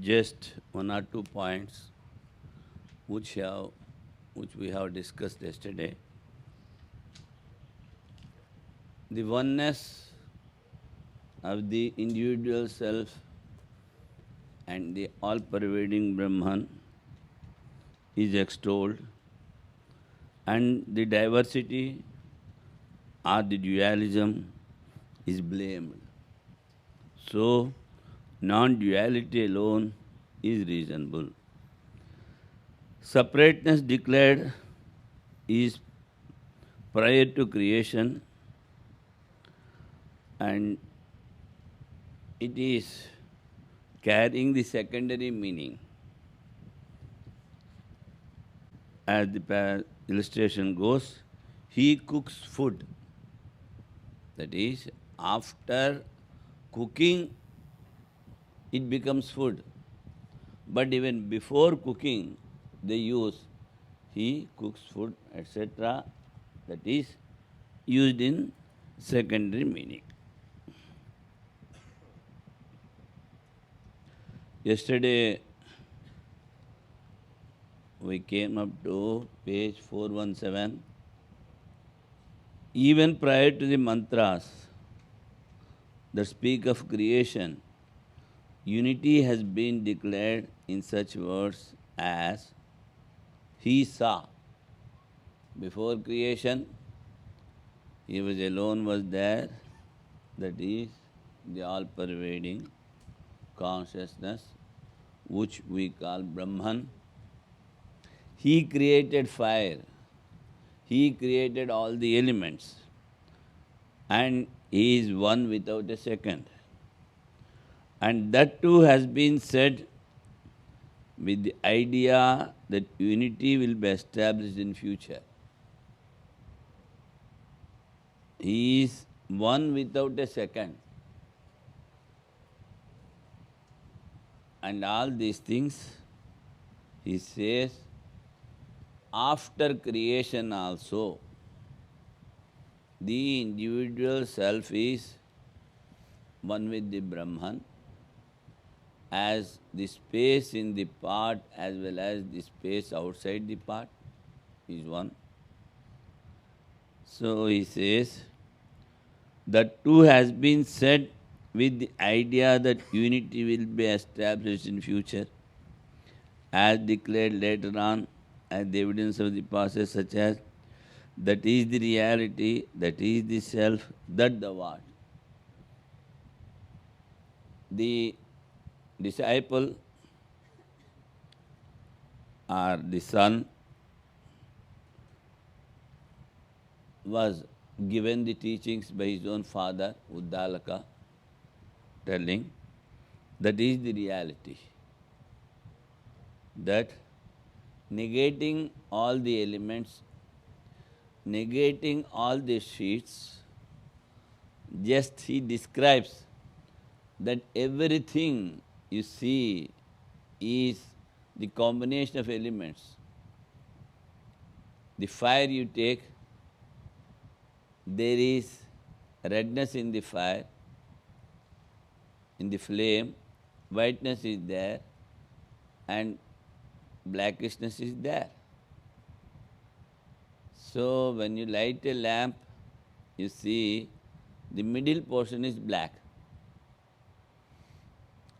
just one or two points which we have discussed yesterday. The oneness of the individual self and the all-pervading Brahman is extolled, and the diversity or the dualism is blamed. So, non-duality alone is reasonable. Separateness declared is prior to creation, and it is carrying the secondary meaning. As the illustration goes, he cooks food. That is, after cooking, it becomes food. But even before cooking, they use he cooks food, etc. That is used in secondary meaning. Yesterday, we came up to page 417. Even prior to the mantras that speak of creation, unity has been declared in such words as he saw. Before creation, he was alone, was there. That is the all-pervading consciousness, which we call Brahman. He created fire. He created all the elements. And he is one without a second. And that too has been said with the idea that unity will be established in future. He is one without a second. And all these things, he says, after creation also, the individual self is one with the Brahman, as the space in the part as well as the space outside the part is one. So he says, that too has been said with the idea that unity will be established in future, as declared later on as the evidence of the passage such as, that is the reality, that is the self, that the what. The disciple or the son was given the teachings by his own father, Uddalaka, telling, that is the reality. That negating all the elements, negating all the sheets, just he describes that everything you see is the combination of elements. The fire you take, there is redness in the fire, in the flame, whiteness is there, and blackishness is there. So when you light a lamp, you see the middle portion is black,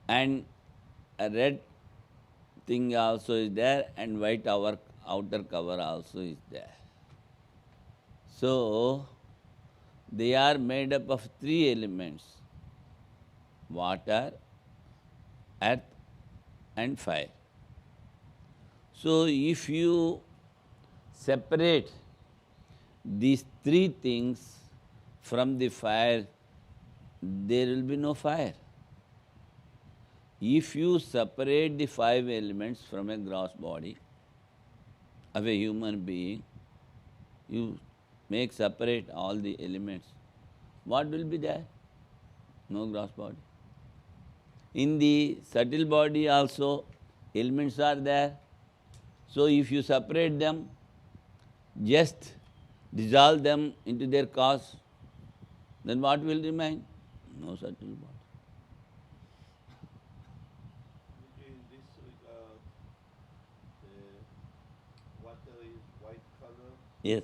and a red thing also is there, and white outer cover also is there. So they are made up of three elements: water, earth, and fire. So if you separate these three things from the fire, there will be no fire. If you separate the five elements from a gross body of a human being, you make separate all the elements, what will be there? No gross body. In the subtle body also, elements are there. So if you separate them, just dissolve them into their cause, then what will remain? No subtle body. Yes.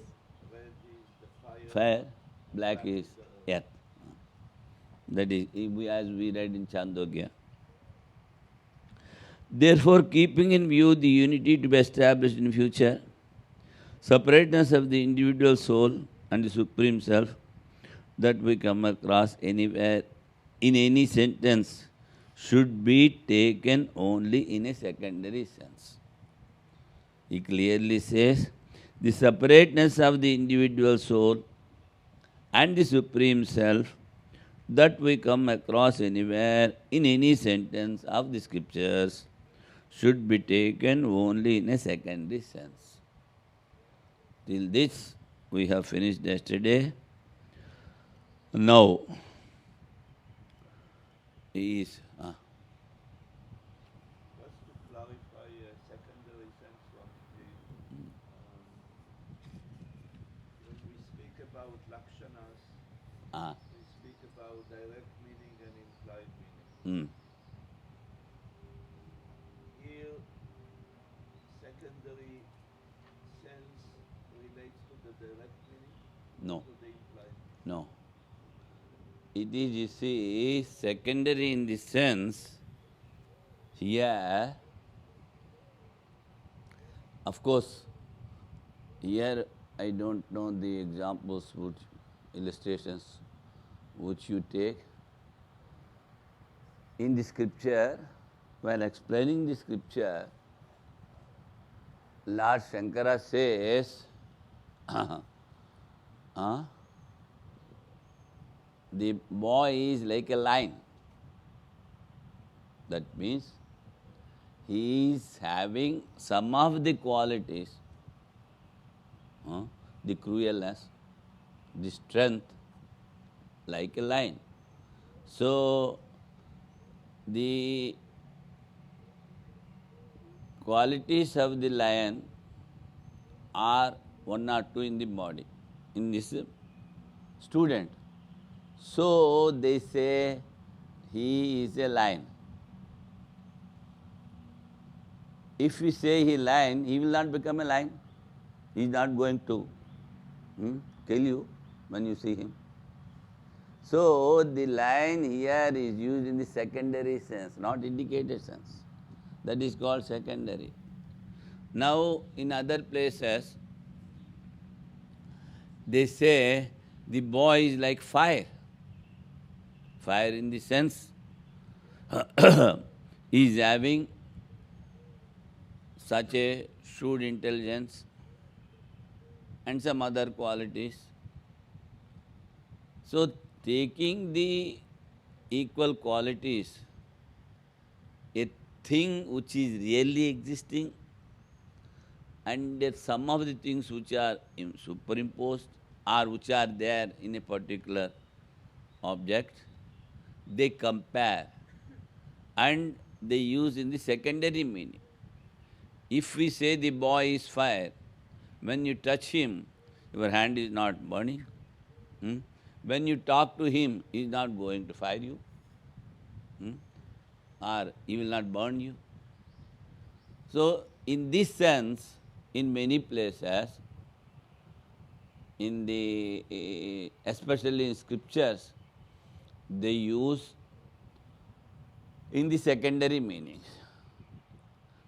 Red is the fire, Fire, black black is is the earth. earth. That is, as we read in Chandogya. Therefore, keeping in view the unity to be established in future, separateness of the individual soul and the Supreme Self that we come across anywhere in any sentence should be taken only in a secondary sense. He clearly says, the separateness of the individual soul and the Supreme Self that we come across anywhere in any sentence of the scriptures should be taken only in a secondary sense. Till this we have finished yesterday. Now is Just to clarify a secondary sense one thing, when we speak about lakshanas, uh, we speak about direct meaning and implied meaning. mm, Here, secondary sense relates to the direct meaning or no, to the implied meaning. no. It is, you see, secondary in the sense, here, of course, here I don't know the examples, which illustrations which you take. In the scripture, while explaining the scripture, Lord Shankara says, the boy is like a lion. That means he is having some of the qualities, the cruelness, the strength, like a lion. So, the qualities of the lion are one or two in the body, in this student. So, they say he is a lion. If we say he is lion, he will not become a lion. He is not going to kill you when you see him. So, the lion here is used in the secondary sense, not indicated sense. That is called secondary. Now, in other places, they say the boy is like fire. Fire in the sense he is having such a shrewd intelligence and some other qualities. So, taking the equal qualities, a thing which is really existing and some of the things which are superimposed or which are there in a particular object, they compare and they use in the secondary meaning. If we say the boy is fire, when you touch him, your hand is not burning. When you talk to him, he is not going to fire you, or he will not burn you. So, in this sense, in many places, in the especially in scriptures, they use in the secondary meanings.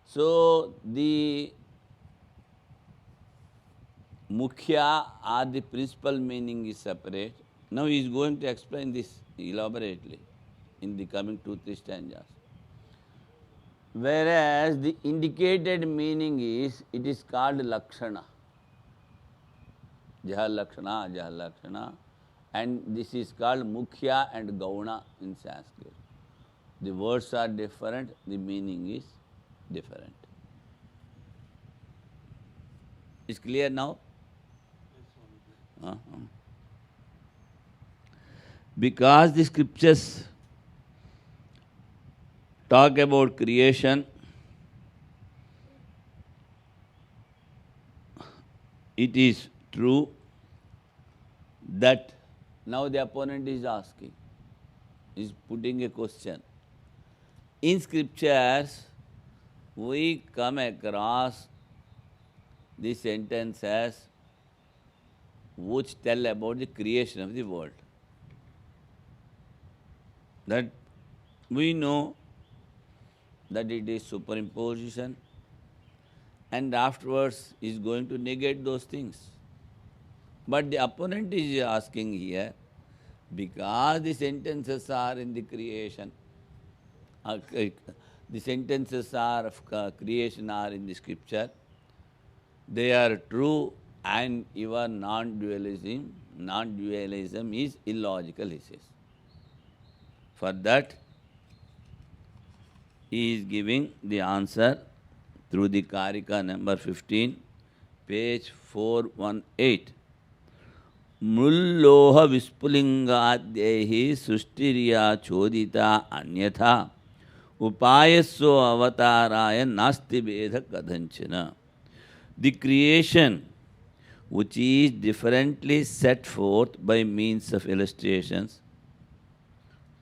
So, the mukhya or the principal meaning is separate. Now he is going to explain this elaborately in the coming 2-3 stanzas. Whereas the indicated meaning is, it is called lakshana. Jaha lakshana, and this is called mukhya and gauna in Sanskrit. The words are different, the meaning is different. Is clear now? Yes, Swamiji. Because the scriptures talk about creation, it is true that now the opponent is asking, is putting a question. In scriptures, we come across the sentence as which tell about the creation of the world. That we know that it is superimposition, and afterwards is going to negate those things. But the opponent is asking here, because the sentences are in the creation, the sentences are of creation are in the scripture, they are true, and your non-dualism is illogical, he says. For that, he is giving the answer through the Karika number 15, page 418. Mulloha vispulingadyehi sushtiriya chodita anyatha upayasya avataraya nasti vedha kadhanchana. The creation, which is differently set forth by means of illustrations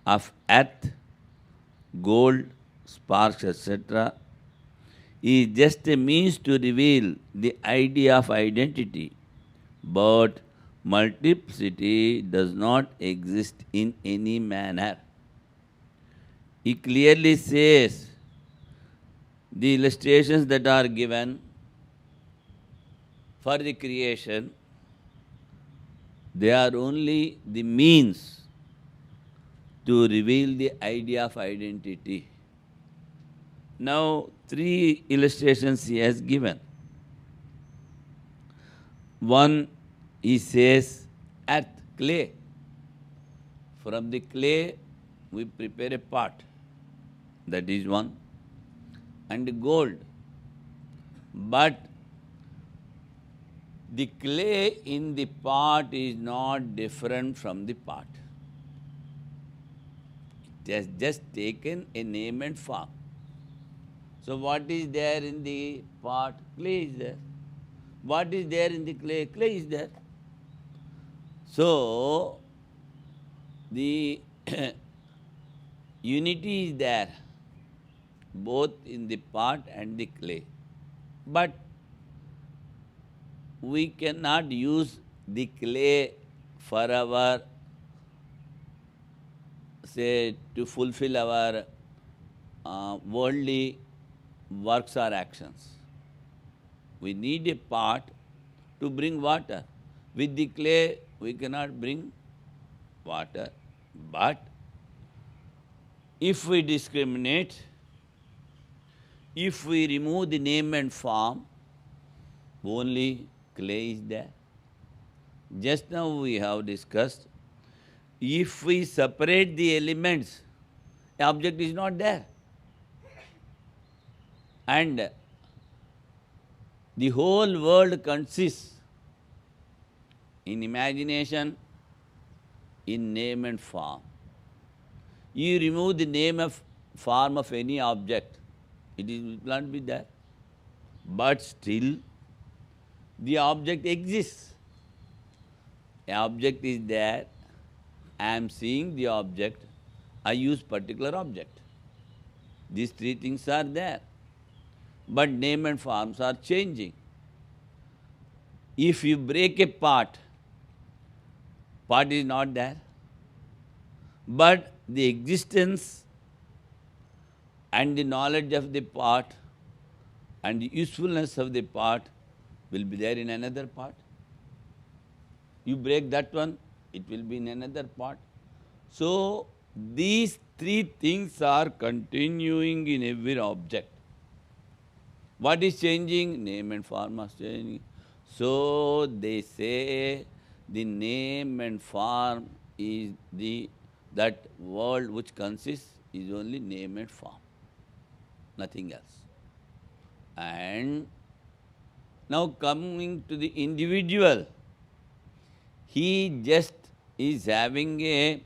of earth, gold, sparks, etc., is just a means to reveal the idea of identity, but multiplicity does not exist in any manner. He clearly says the illustrations that are given for the creation, they are only the means to reveal the idea of identity. Now, 3 illustrations he has given. One, he says, earth, clay. From the clay, we prepare a pot. That is one. And gold. But the clay in the pot is not different from the pot. It has just taken a name and form. So what is there in the pot? Clay is there. What is there in the clay? Clay is there. So the unity is there, both in the pot and the clay. But we cannot use the clay for our, say, to fulfill our worldly works or actions. We need a pot to bring water. With the clay, we cannot bring water. But if we discriminate, if we remove the name and form, only clay is there. Just now we have discussed, if we separate the elements, the object is not there. And the whole world consists in imagination, in name and form. You remove the name of form of any object, it will not be there. But still, the object exists. An object is there, I am seeing the object, I use particular object. These 3 things are there. But name and forms are changing. If you break a pot, pot is not there. But the existence and the knowledge of the pot and the usefulness of the pot will be there in another pot. You break that one, it will be in another pot. So, these 3 things are continuing in every object. What is changing? Name and form are changing. So, they say the name and form is that world which consists is only name and form, nothing else. And now coming to the individual, he just is having a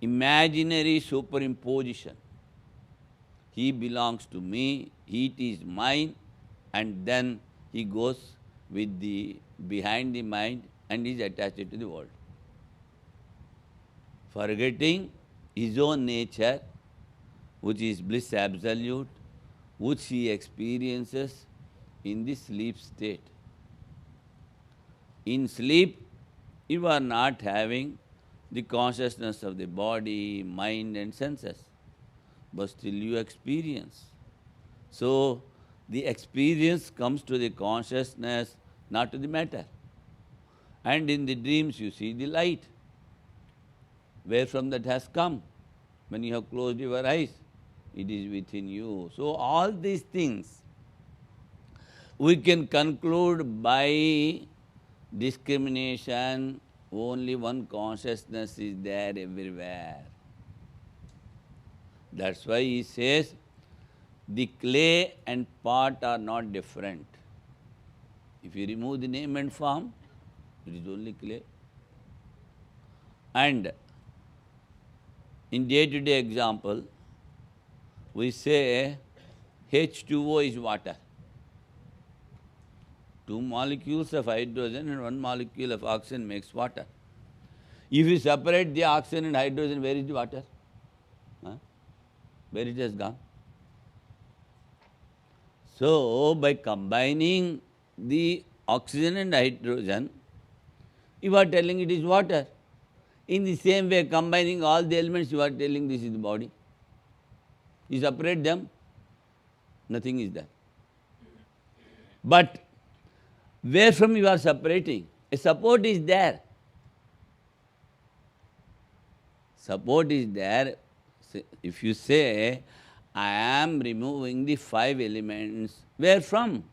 imaginary superimposition. He belongs to me, it is mine, and then he goes with the behind the mind and is attached to the world, forgetting his own nature, which is bliss absolute, which he experiences in the sleep state. In sleep, You are not having the consciousness of the body, mind and senses, but still you experience. So, the experience comes to the consciousness, not to the matter. And in the dreams you see the light. Where from that has come? When you have closed your eyes, it is within you. So all these things we can conclude by discrimination. Only one consciousness is there everywhere. That's why he says the clay and pot are not different. If you remove the name and form, it is only clay. And in day-to-day example, we say H2O is water. Two molecules of hydrogen and one molecule of oxygen makes water. If you separate the oxygen and hydrogen, where is the water? Huh? Where it has gone? So, by combining the oxygen and hydrogen, you are telling it is water. In the same way, combining all the elements, you are telling this is the body. You separate them, nothing is there. But where from you are separating? A support is there. Support is there. If you say, I am removing the 5 elements, where from?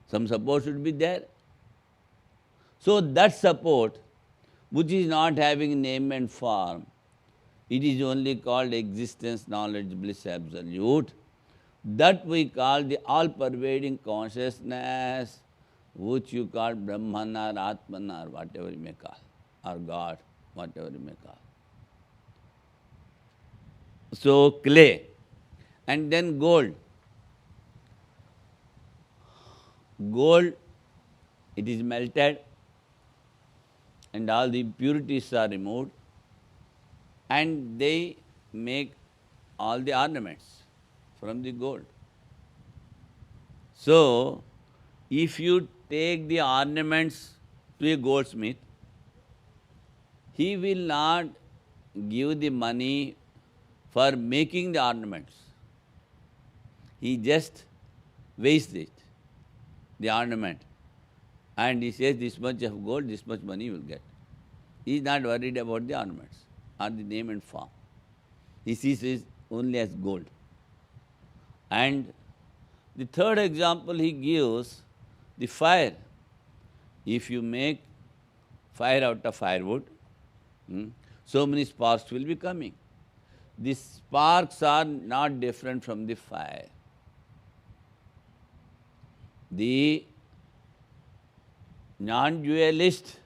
Some support should be there. So that support, which is not having name and form, it is only called existence, knowledge, bliss, absolute. That we call the all-pervading consciousness, which you call Brahman or Atman or whatever you may call, or God, whatever you may call. So clay, and then gold. Gold, it is melted, and all the impurities are removed, and they make all the ornaments from the gold. So, if you take the ornaments to a goldsmith, he will not give the money for making the ornaments. He just weighs it, the ornament, and he says this much of gold, this much money you will get. He is not worried about the ornaments or the name and form. He sees it only as gold. And the third example he gives, the fire. If you make fire out of firewood, so many sparks will be coming. The sparks are not different from the fire. The non-dualist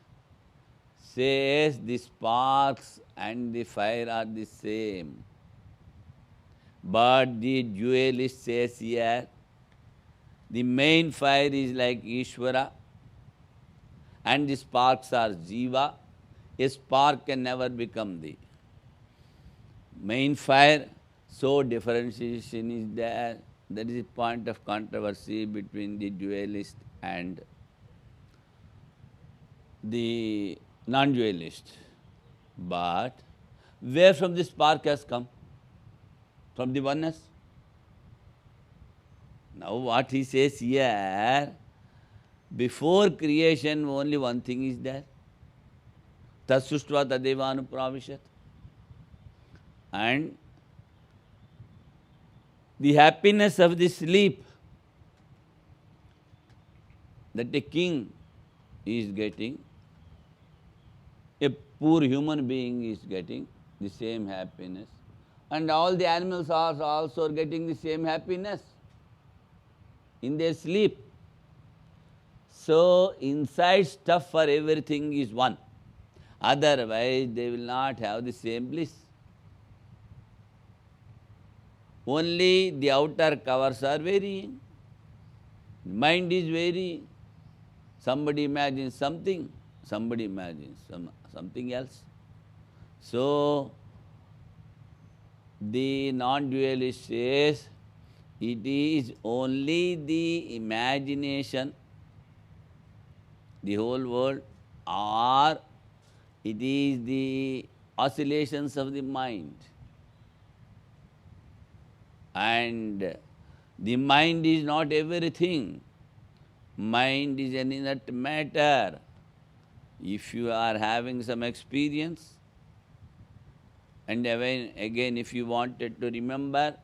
says the sparks and the fire are the same. But the dualist says here, the main fire is like Ishvara and the sparks are Jiva. A spark can never become the main fire, so differentiation is there. That is a point of controversy between the dualist and the non-dualist. But where from the spark has come? From the oneness. Now what he says here, before creation only one thing is there. Tatsuštva tadeva anupravishat. And the happiness of the sleep that a king is getting, a poor human being is getting the same happiness, and all the animals are also getting the same happiness in their sleep. So inside stuff for everything is one. Otherwise they will not have the same bliss. Only the outer covers are varying. Mind is varying. Somebody imagines something, somebody imagines something else. So, the non-dualist says it is only the imagination, the whole world, or it is the oscillations of the mind. And the mind is not everything. Mind is an inert matter. If you are having some experience, and again if you wanted to remember,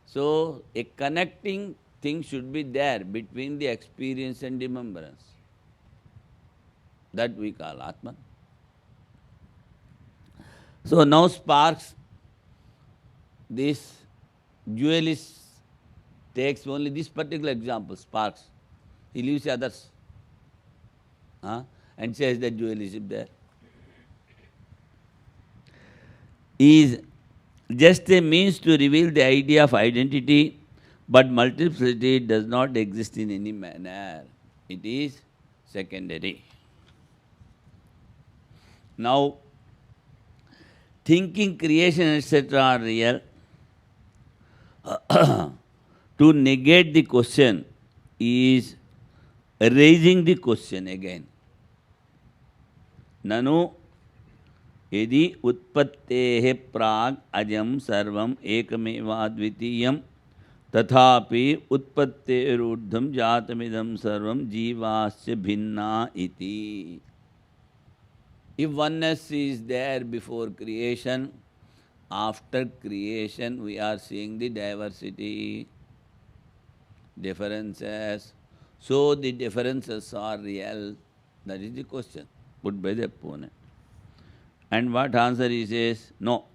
so a connecting thing should be there between the experience and remembrance. That we call Atman. So now sparks, this dualist takes only this particular example, sparks. He leaves others, and says that dualism there is just a means to reveal the idea of identity, but multiplicity does not exist in any manner. It is secondary. Now, thinking, creation, etc. are real. To negate the question is raising the question again. Nanu यदि उत्पत्तेः प्राग अजं सर्वं एकमेवाद्वितीयं तथापि उत्पत्तेरूर्ध्वं जातमिदं सर्वं जीवाश्च भिन्ना इति. If oneness is there before creation, after creation we are seeing the diversity, differences. So the differences are real. That is the question put by the opponent. And what answer he says? No.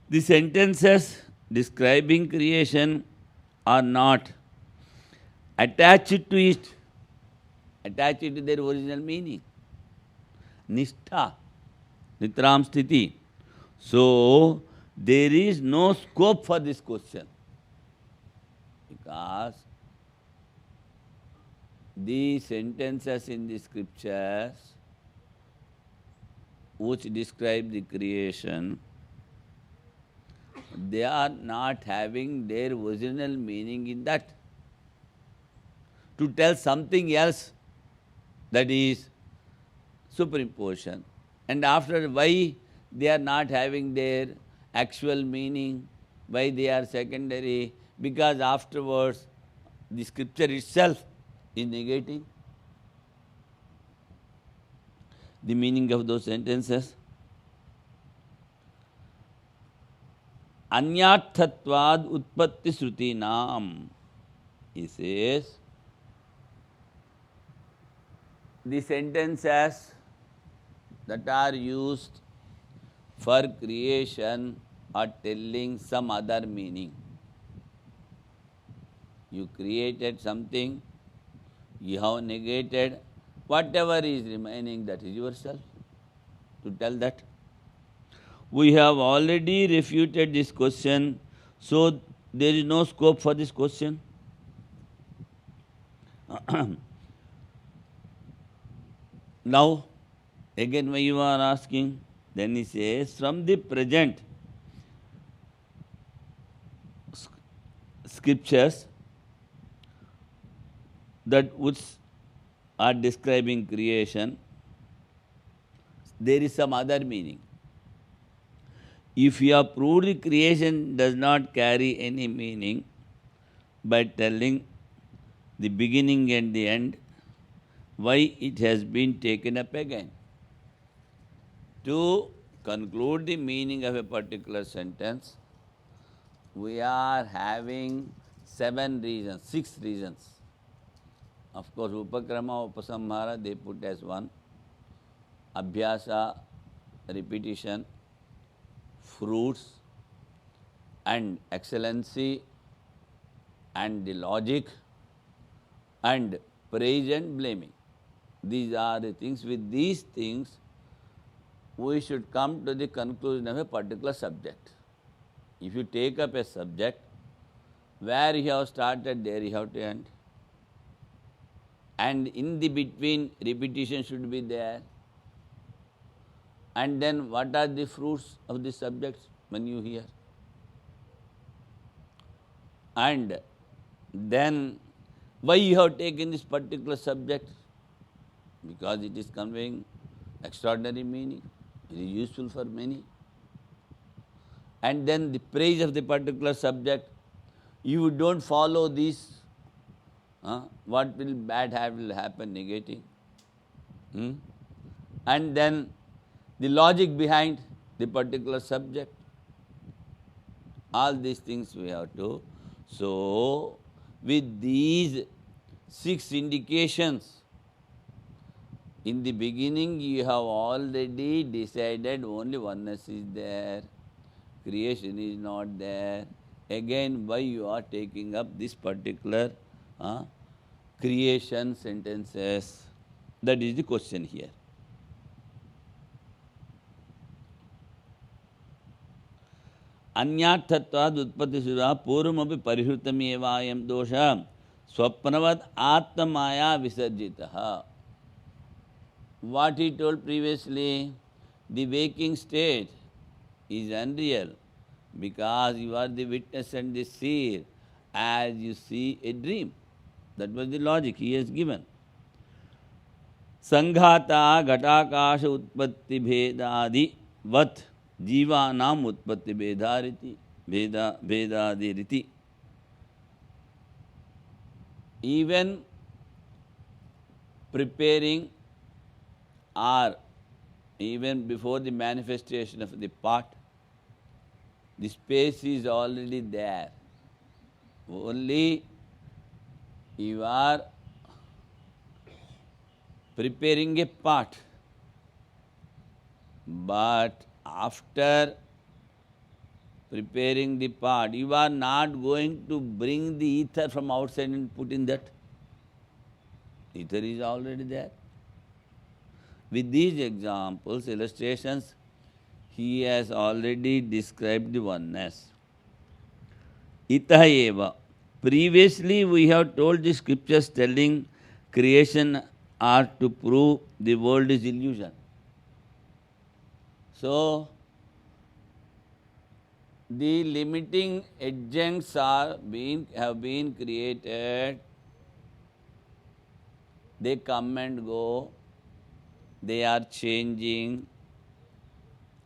The sentences describing creation are not attached to it, attached to their original meaning. Nishtha, Nitram Sthiti. So, there is no scope for this question, because the sentences in the scriptures which describe the creation, they are not having their original meaning in that. To tell something else, that is superimposition. And after, why they are not having their actual meaning, why they are secondary? Because afterwards the scripture itself is negating the meaning of those sentences. Anyarthatvad utpatti shrutinam. He says, the sentences that are used for creation are telling some other meaning. You created something, you have negated, whatever is remaining, that is yourself. To tell that. We have already refuted this question, so there is no scope for this question. Now, again when you are asking, then he says, from the present scriptures that which are describing creation, there is some other meaning. If you have proved creation does not carry any meaning by telling the beginning and the end, why it has been taken up again? To conclude the meaning of a particular sentence, we are having 7 reasons, 6 reasons. Of course, Upakrama, Upasamhara, they put as one. Abhyasa, repetition, fruits, and excellency, and the logic, and praise and blaming. These are the things. With these things, we should come to the conclusion of a particular subject. If you take up a subject, where you have started, there you have to end. And in the between, repetition should be there. And then what are the fruits of the subjects when you hear? And then why you have taken this particular subject? because it is conveying extraordinary meaning. It is useful for many. And then the praise of the particular subject, you don't follow this, what will bad will happen, negative. Hmm? And then the logic behind the particular subject. All these things we have to. So, with these 6 indications, in the beginning you have already decided only oneness is there, creation is not there. Again, why you are taking up this particular creation sentences? That is the question here. अन्यार्थत्वाद् उत्पत्तिसुरा पूर्वमपि परिहृतमेवायं दोषः स्वप्नवद् आत्ममाया विसर्जितः. What he told previously, the waking state is unreal because you are the witness and the seer as you see a dream. That was the logic he has given. संघाता घटाकाश उत्पत्ति भेदादि वत जीवानाम उत्पत्ति भेदारिति भेदादि रीति. Even preparing or even before the manifestation of the part, the space is already there. Only you are preparing a part, but after preparing the part, you are not going to bring the ether from outside and put in that. Ether is already there. With these examples, illustrations, he has already described the oneness. Ita eva. Previously we have told the scriptures telling creation are to prove the world is illusion. So, the limiting adjuncts have been created. They come and go. They are changing.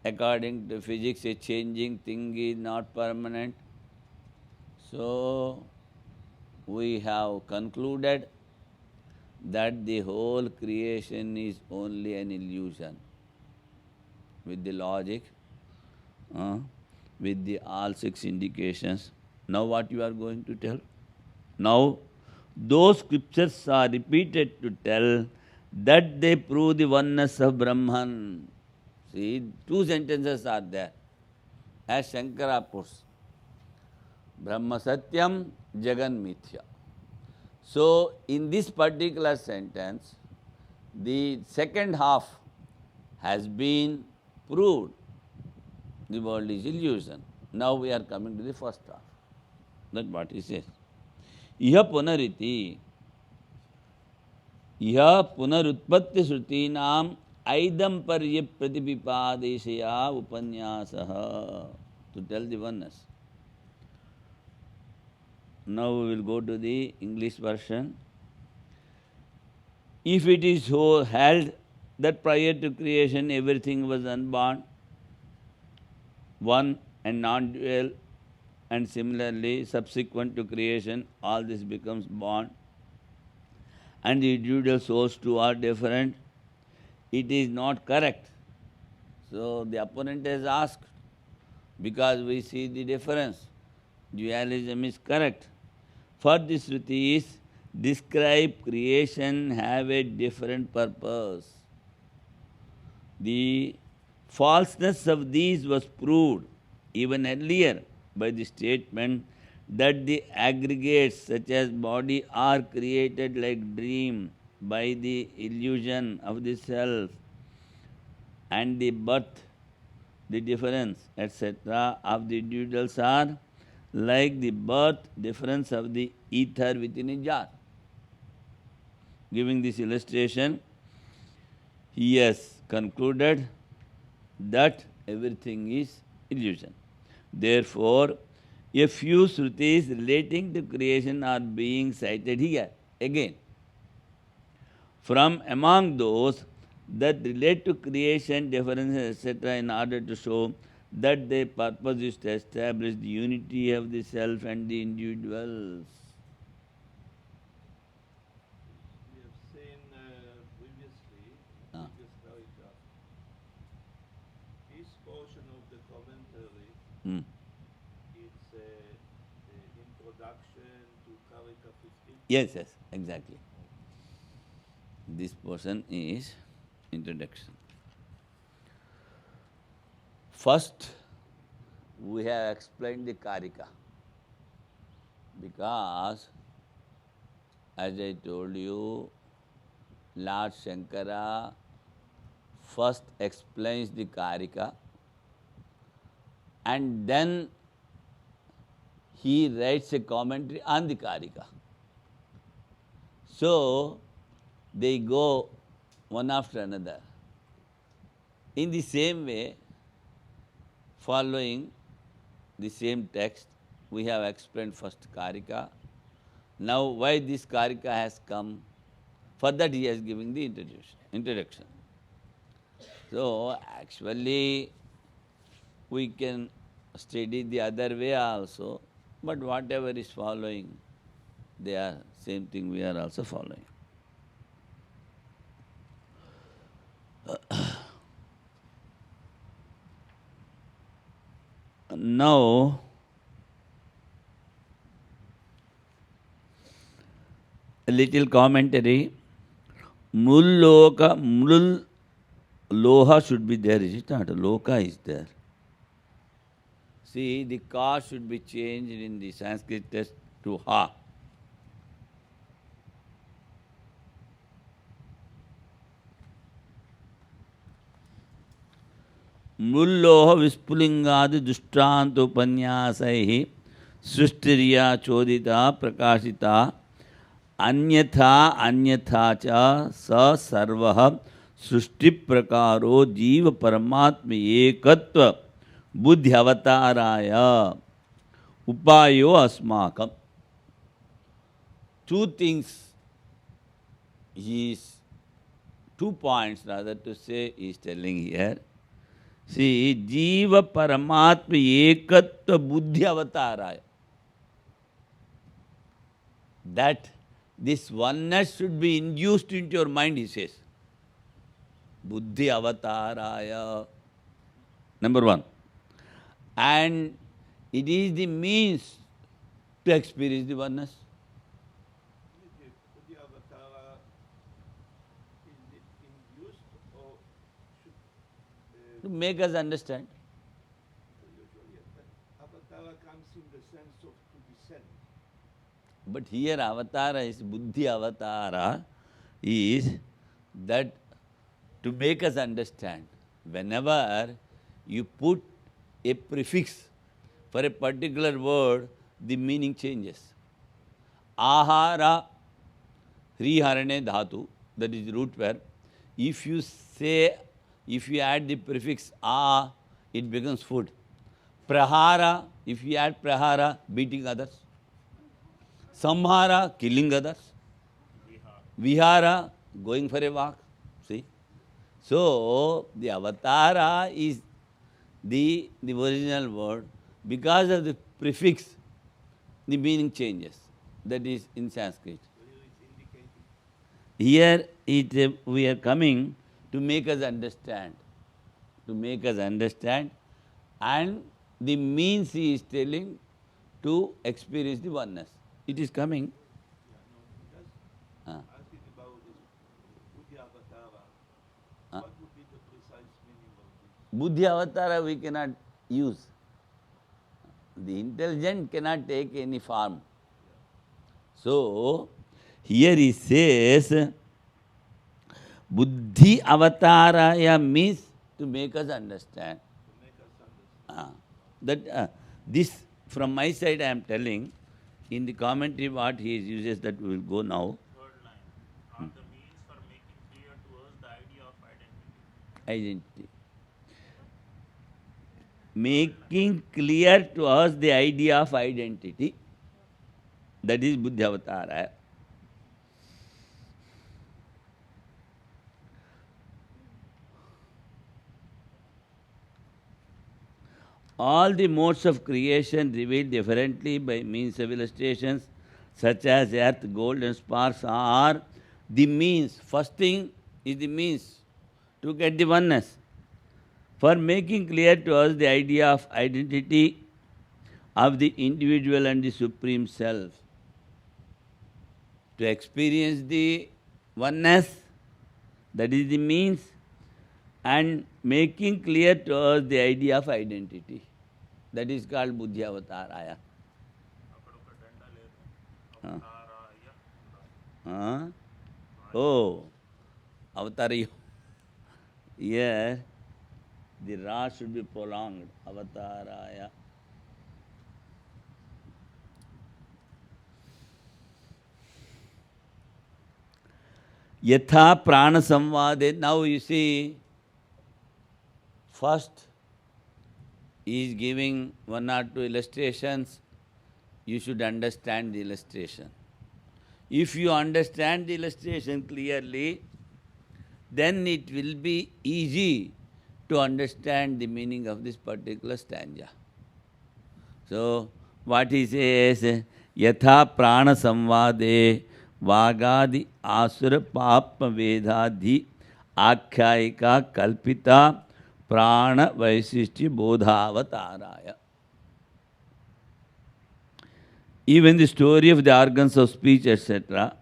According to physics, a changing thing is not permanent. So, we have concluded that the whole creation is only an illusion. With the logic, with the all 6 indications. Now what you are going to tell? Now, those scriptures are repeated to tell that they prove the oneness of Brahman. See, 2 sentences are there. As Shankara puts, Brahma Satyam, Jagan Mithya. So, in this particular sentence, the second half has been proved. The world is illusion. Now we are coming to the first half. That's what he says. Iha punariti. Iha punarutpatti shrutinam aidam parya pratipipadeshaya upanyasaha. To tell the oneness. Now we will go to the English version. If it is so held that prior to creation everything was unborn, one and non-dual, and similarly subsequent to creation all this becomes born, and the individual souls too are different, it is not correct. So the opponent has asked, because we see the difference, dualism is correct. For the Shrutis, describe creation have a different purpose. The falseness of these was proved even earlier by the statement that the aggregates such as body are created like dream by the illusion of the self, and the birth, the difference, etc. of the individuals are like the birth difference of the ether within a jar. Giving this illustration, he has concluded that everything is illusion. Therefore, a few Shrutis relating to creation are being cited here. Again, from among those that relate to creation, differences, etc., in order to show that their purpose is to establish the unity of the self and the individuals. We have seen previously, Ah. previous paragraph, this portion of the commentary, Hmm. it's the introduction to Karika 15. Yes, yes, exactly. This portion is introduction. First, we have explained the Karika because, as I told you, Lord Shankara first explains the Karika and then he writes a commentary on the Karika. So, they go one after another. In the same way, following the same text, we have explained first Karika. Now, why this Karika has come? For that he has given the introduction. So, actually, we can study the other way also, but whatever is following, they are same thing we are also following. Now, a little commentary. Mul loha should be there, is it not? Loka is there. See, the ka should be changed in the Sanskrit text to ha. Mulloha vispulingadi dushtantopanyasaihi सृष्टिरिया चोदिता प्रकाशिता अन्यथा अन्यथा च स सर्वः सृष्टि प्रकारो जीव परमात्म एकत्व बुद्धि अवताराय उपायो अस्माकम. Two things is 2 points rather to say is telling here. See, जीव परमात्म एकत्व बुद्धि अवताराय. That this oneness should be induced into your mind, he says. Buddhi avataraya. Number one. And it is the means to experience the oneness. Buddhi avatara, is it induced or should... To make us understand. Usually, avatara comes in the sense of to descend. But here avatara is, buddhi avatara is that to make us understand. Whenever you put a prefix for a particular word, the meaning changes. Ahara, hriharane dhatu, that is the root verb. If you say, if you add the prefix a, it becomes food. Prahara, if you add prahara, beating others. Samhara, killing others. Vihara, going for a walk. See? So, the avatara is the original word. Because of the prefix, the meaning changes. That is in Sanskrit. Here we are coming to make us understand. To make us understand. And the means he is telling to experience the oneness. It is coming. Asking about this Buddhi avatara, what would be the precise meaning of this? Buddhi avatara we cannot use. The intelligent cannot take any form. So, here he says, Buddhi avataraya means to make us understand. To make us understand. This from my side I am telling. In the commentary what he uses, that we will go now. Third line, are the means for making clear to us the idea of identity. Identity. Making clear to us the idea of identity. That is Buddhi avatara. All the modes of creation revealed differently by means of illustrations such as earth, gold and sparks are the means. First thing is the means to get the oneness. For making clear to us the idea of identity of the individual and the Supreme Self. To experience the oneness, that is the means, and making clear to us the idea of identity. That is called Buddhi Avataraya. అక్కడ ఒక దండ లేదు Huh? అవతారాయ Huh? Oh, Avatarayo. Here, the Ra should be prolonged. Avataraya. Yatha prana samvade. Now you see, first he is giving one or two illustrations. You should understand the illustration. If you understand the illustration clearly, then it will be easy to understand the meaning of this particular stanza. So, what he says, yatha prana samvade vagadi asura papma vedadhi akhyayika kalpita prana vaisishti bodhavataraya. Even the story of the organs of speech, etc.,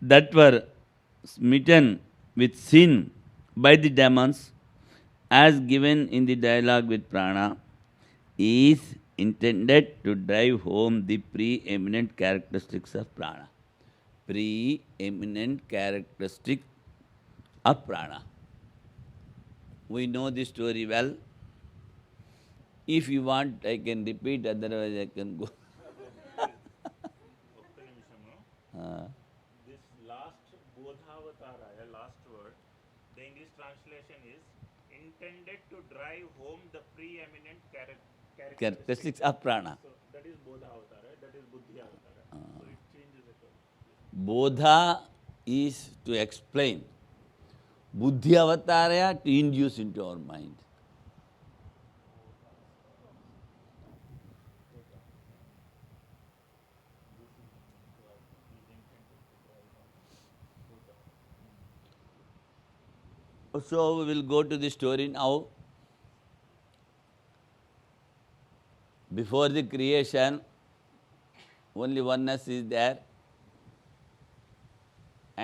that were smitten with sin by the demons, as given in the dialogue with prana, is intended to drive home the preeminent characteristics of prana. Preeminent characteristic of prana. We know this story well. If you want, I can repeat, otherwise I can go. ఒక్క నిమిషము this last బోధావతారాయ last word the English translation is intended to drive home the preeminent Characteristics of prana. So that is బోధావతారాయ that is buddhi అవతారాయ so it changes it. Bodha is to explain. Buddhi avataraya to induce into our mind. So we will go to the story now. Before the creation, only oneness is there.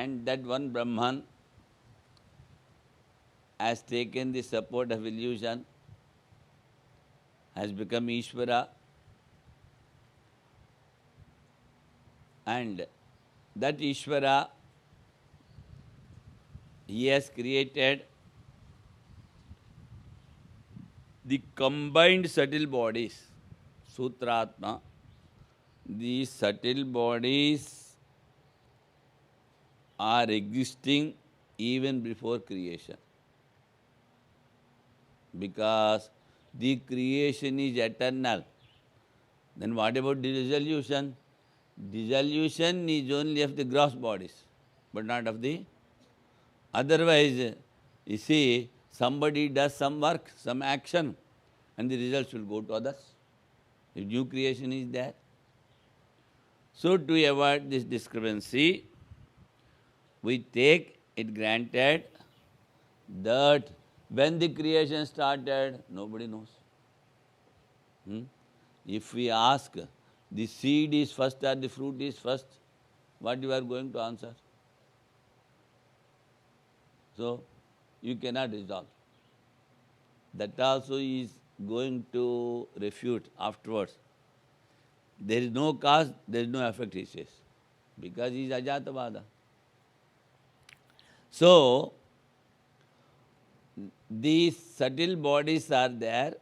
And that one Brahman has taken the support of illusion, has become Ishvara, and that Ishvara, he has created the combined subtle bodies, Sutratma. These subtle bodies are existing even before creation. Because the creation is eternal. Then what about the dissolution? Dissolution is only of the gross bodies, but not of the... Otherwise, you see, somebody does some work, some action, and the results will go to others. The new creation is there. So to avoid this discrepancy, we take it granted that when the creation started, nobody knows. If we ask, the seed is first or the fruit is first, what you are going to answer? So, you cannot resolve. That also is going to refute afterwards. There is no cause, there is no effect, he says, because he is Ajatavada. So, these subtle bodies are there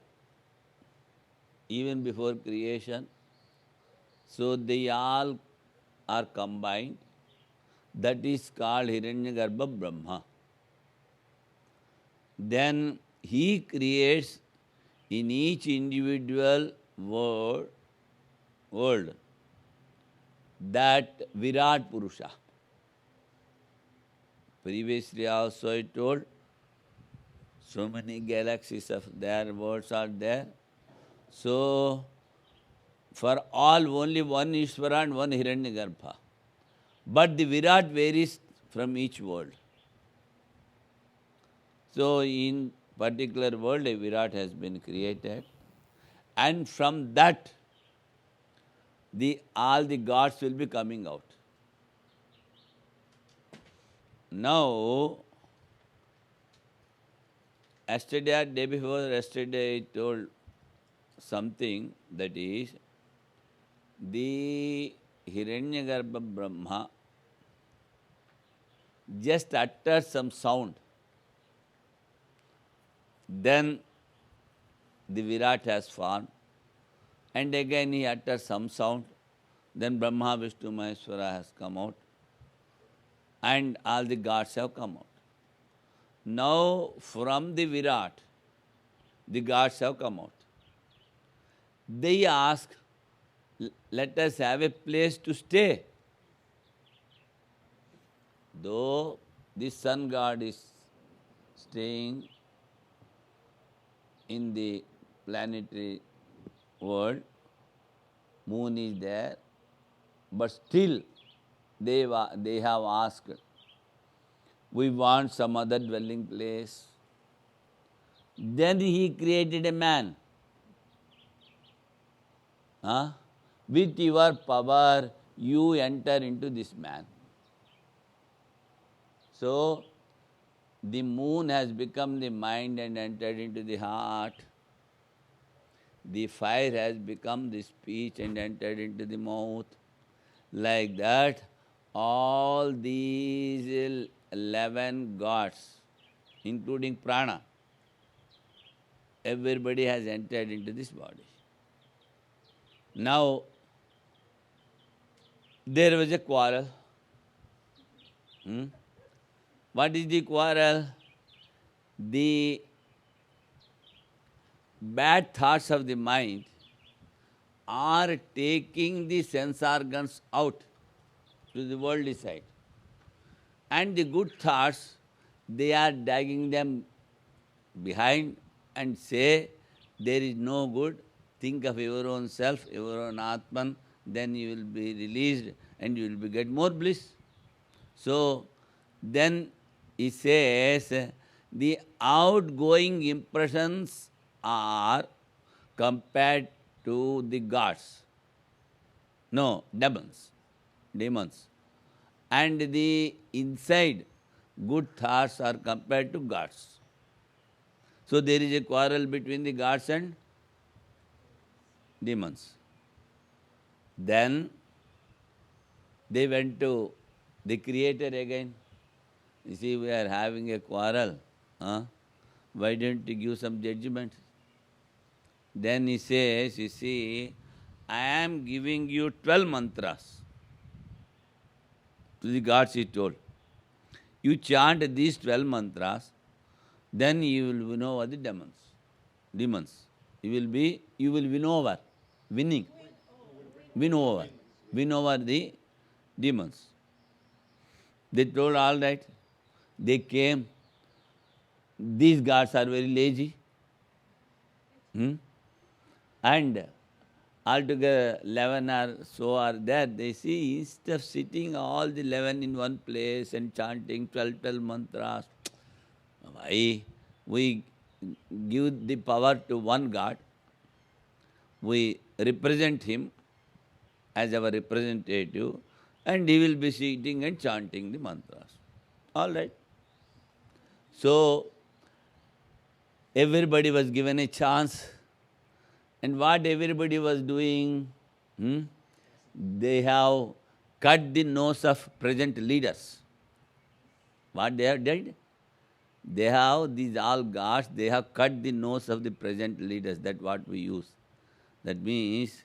even before creation. So, they all are combined. That is called Hiranyagarbha Brahma. Then he creates in each individual world that Virat Purusha. Previously also I told, So many galaxies of their words are there. So, for all only one Ishvara and one Hiranyagarbha. But the Virat varies from each world. So, in particular world, a Virat has been created. And from that, all the gods will be coming out. Now, yesterday or day before yesterday, I told something, that is, the Hiranyagarbha Brahma just utters some sound. Then the Virat has formed, and again he utters some sound. Then Brahma, Vishnu, Maheshwara has come out, and all the gods have come out. Now, from the Virat, the gods have come out. They ask, let us have a place to stay. Though the sun god is staying in the planetary world, moon is there, but still they have asked, we want some other dwelling place. Then he created a man. With your power, you enter into this man. So, the moon has become the mind and entered into the heart. The fire has become the speech and entered into the mouth. Like that, all these 11 gods, including prana, everybody has entered into this body. Now, there was a quarrel. What is the quarrel? The bad thoughts of the mind are taking the sense organs out to the worldly side. And the good thoughts, they are dragging them behind and say, there is no good, think of your own self, your own Atman, then you will be released and you will get more bliss. So, then he says, the outgoing impressions are compared to the gods. No, demons. And the inside good thoughts are compared to gods. So there is a quarrel between the gods and demons. Then they went to the Creator again. You see, we are having a quarrel. Why don't you give some judgment? Then he says, you see, I am giving you 12 mantras. To the gods he told. You chant these 12 mantras, then you will win over the demons. You will win over. Winning. Win over the demons. They told, all right. They came. These gods are very lazy. And altogether 11 or so are there. They see, instead of sitting all the 11 in one place and chanting 12 mantras, why we give the power to one God, we represent him as our representative, and he will be sitting and chanting the mantras. All right. So, everybody was given a chance. And what everybody was doing, they have cut the nose of present leaders. What they have done? They have, these all gods, they have cut the nose of the present leaders. That's what we use. That means,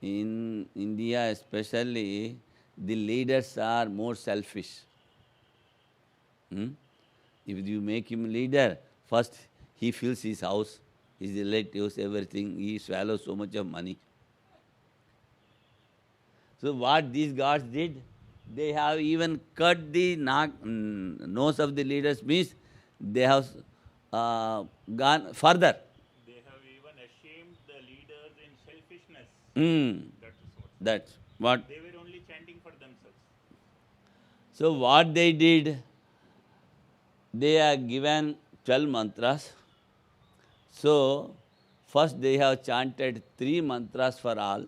in India especially, the leaders are more selfish. If you make him leader, first he fills his house, his relatives, everything, he swallows so much of money. So what these gods did, they have even cut the nose of the leaders, means they have gone further. They have even ashamed the leaders in selfishness. Hmm. That is what. That's what. They were only chanting for themselves. So what they did, they are given 12 mantras. So first they have chanted 3 mantras for all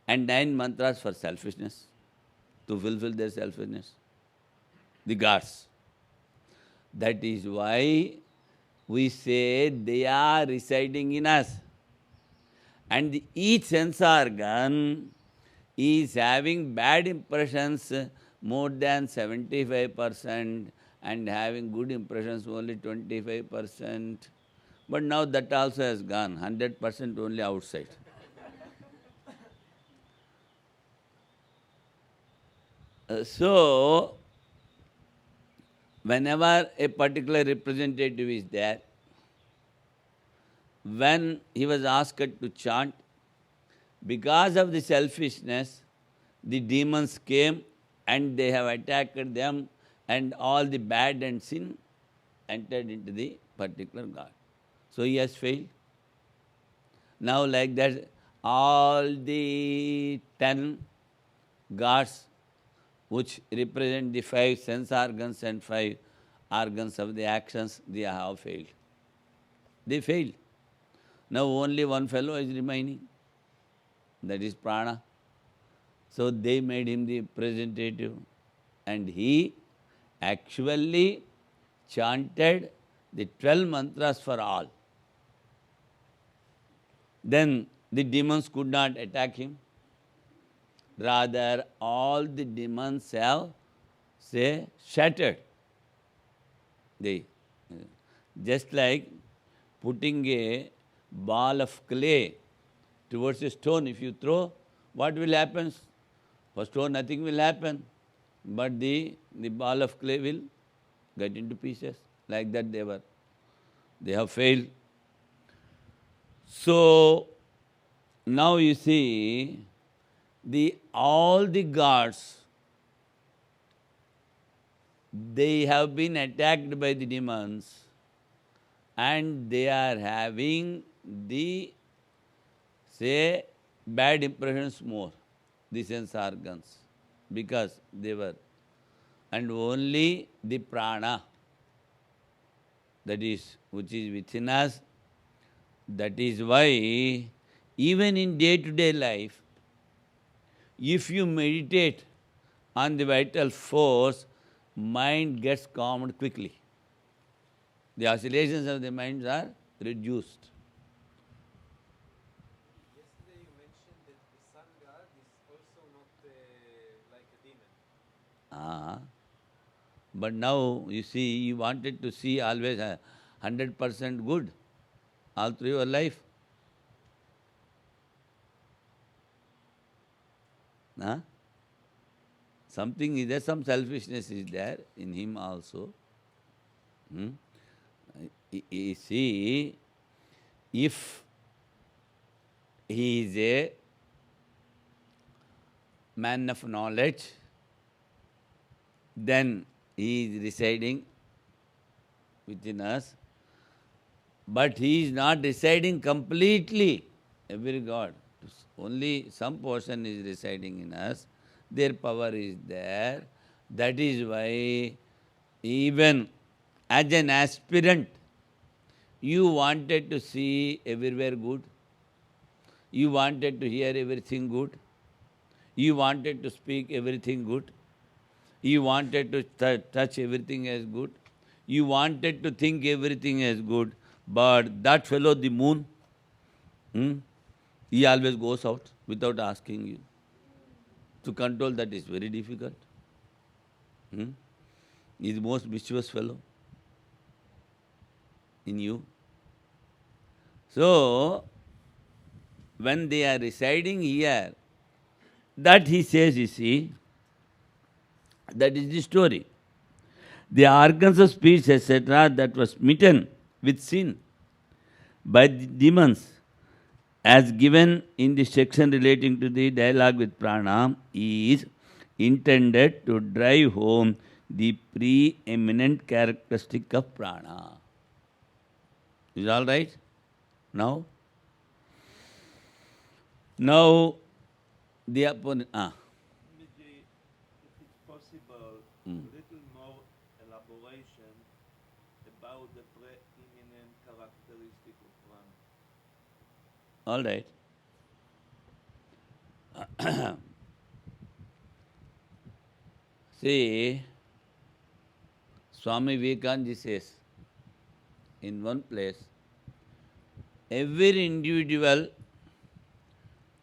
and 9 mantras for selfishness, to fulfill their selfishness, the gods. That is why we say they are residing in us. And each sense organ is having bad impressions more than 75% and having good impressions only 25%. But now that also has gone, 100% only outside. So, whenever a particular representative is there, when he was asked to chant, because of the selfishness, the demons came and they have attacked them, and all the bad and sin entered into the particular God. So he has failed. Now like that, all the 10 gods which represent the 5 sense organs and 5 organs of the actions, they have failed. They failed. Now only one fellow is remaining, that is prana. So they made him the representative, and he actually chanted the 12 mantras for all. Then the demons could not attack him. Rather, all the demons have, say, shattered. They, just like putting a ball of clay towards a stone, if you throw, what will happen? For stone, nothing will happen, but the ball of clay will get into pieces. Like that they were. They have failed. So, now you see, all the gods, they have been attacked by the demons and they are having the, say, bad impressions more, the sense organs, because they were. And only the prana, that is, which is within us, that is why even in day-to-day life, if you meditate on the vital force, mind gets calmed quickly. The oscillations of the mind are reduced. Yesterday you mentioned that the sun god is also not like a demon. But now, you see, you wanted to see always 100% good all through your life. Something is there, some selfishness is there in him also. You see, if he is a man of knowledge, then he is residing within us, but he is not residing completely, every God. Only some portion is residing in us, their power is there. That is why even as an aspirant, you wanted to see everywhere good, you wanted to hear everything good, you wanted to speak everything good, you wanted to touch everything as good, you wanted to think everything as good, but that fellow, the moon, he always goes out without asking you. To control that is very difficult. He is the most mischievous fellow in you. So, when they are residing here, that he says, you see, that is the story. The organs of speech, etc., that was smitten with sin by the demons, as given in the section relating to the dialogue with prana, is intended to drive home the preeminent characteristic of prana. Is all right? Now? Now, the opponent. Swamiji, if it's possible, Mm. little more elaboration about the preeminent characteristic of prana. All right. See, Swami Vivekananda says in one place, every individual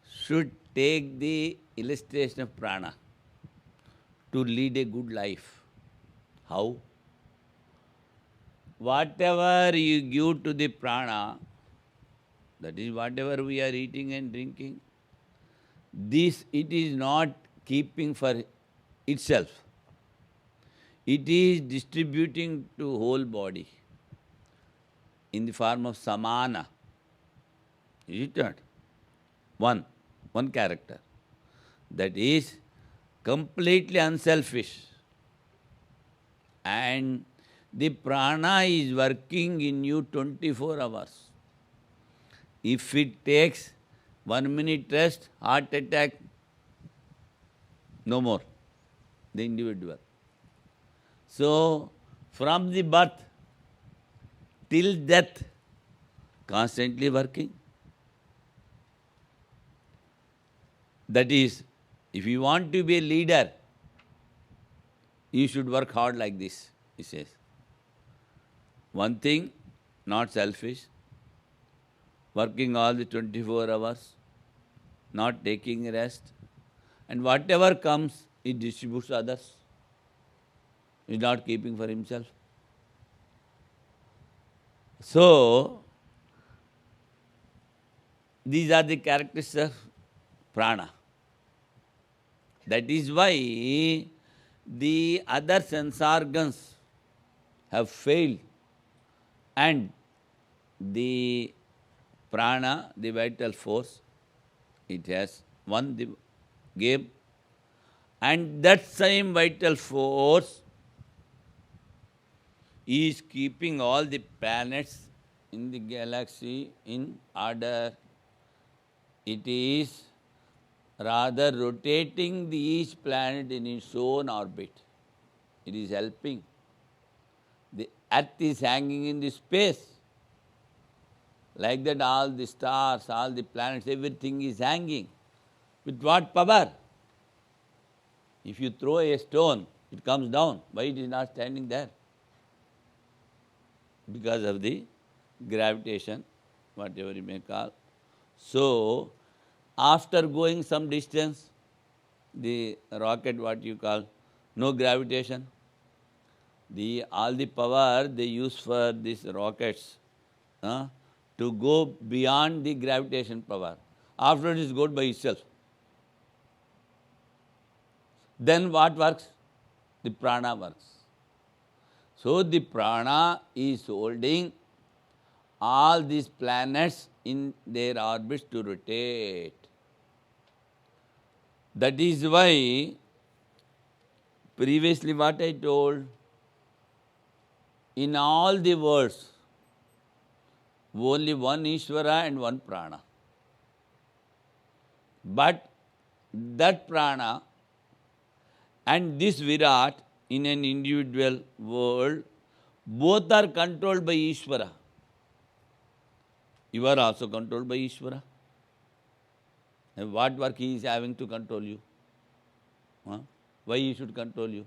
should take the illustration of prana to lead a good life. How? Whatever you give to the prana, that is whatever we are eating and drinking, this it is not keeping for itself. It is distributing to whole body in the form of samana. Is it not? One character. That is completely unselfish. And the prana is working in you 24 hours. If it takes 1 minute rest, heart attack, no more, the individual. So, from the birth till death, constantly working. That is, if you want to be a leader, you should work hard like this, he says. One thing, not selfish, working all the 24 hours, not taking rest, and whatever comes, he distributes to others. He is not keeping for himself. So, these are the characteristics of prana. That is why the other sense organs have failed and the prana, the vital force, it has won the game, and that same vital force is keeping all the planets in the galaxy in order. It is rather rotating each planet in its own orbit. It is helping. The earth is hanging in the space. Like that all the stars, all the planets, everything is hanging. With what power? If you throw a stone, it comes down. Why it is not standing there? Because of the gravitation, whatever you may call. So, after going some distance, the rocket, what you call, no gravitation. All the power they use for these rockets to go beyond the gravitation power. After it is good by itself. Then what works? The prana works. So the prana is holding all these planets in their orbits to rotate. That is why previously what I told, in all the worlds, only one Ishvara and one prana. But that prana and this Virat in an individual world, both are controlled by Ishvara. You are also controlled by Ishvara. And what work he is having to control you? Why he should control you?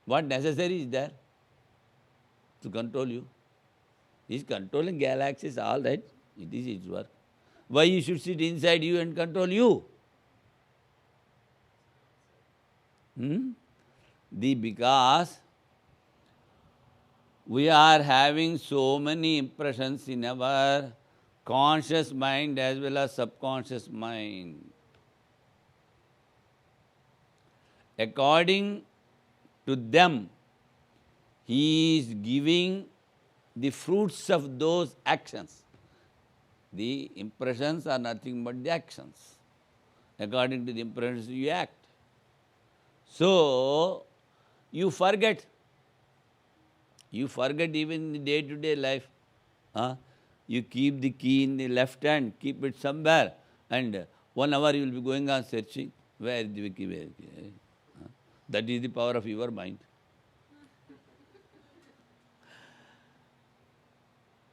What necessary is there to control you? He is controlling galaxies, all right. It is his work. Why he should sit inside you and control you? Because we are having so many impressions in our conscious mind as well as subconscious mind. According to them, he is giving the fruits of those actions. The impressions are nothing but the actions. According to the impressions, you act. So, you forget You forget even in day-to-day life. Huh? You keep the key in the left hand, keep it somewhere, and 1 hour you will be going on searching. Where is the key? Where is the key? Huh? That is the power of your mind.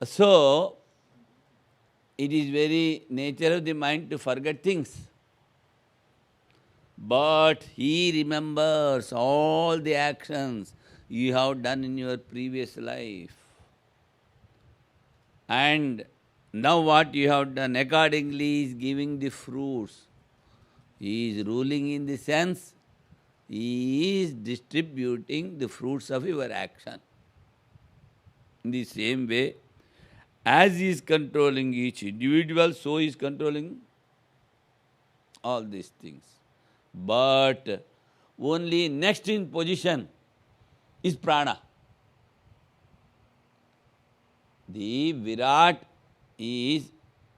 So, it is very nature of the mind to forget things. But he remembers all the actions you have done in your previous life. And now what you have done accordingly is giving the fruits. He is ruling in the sense, he is distributing the fruits of your action. In the same way, as he is controlling each individual, so he is controlling all these things. But only next in position is prana. The Virat is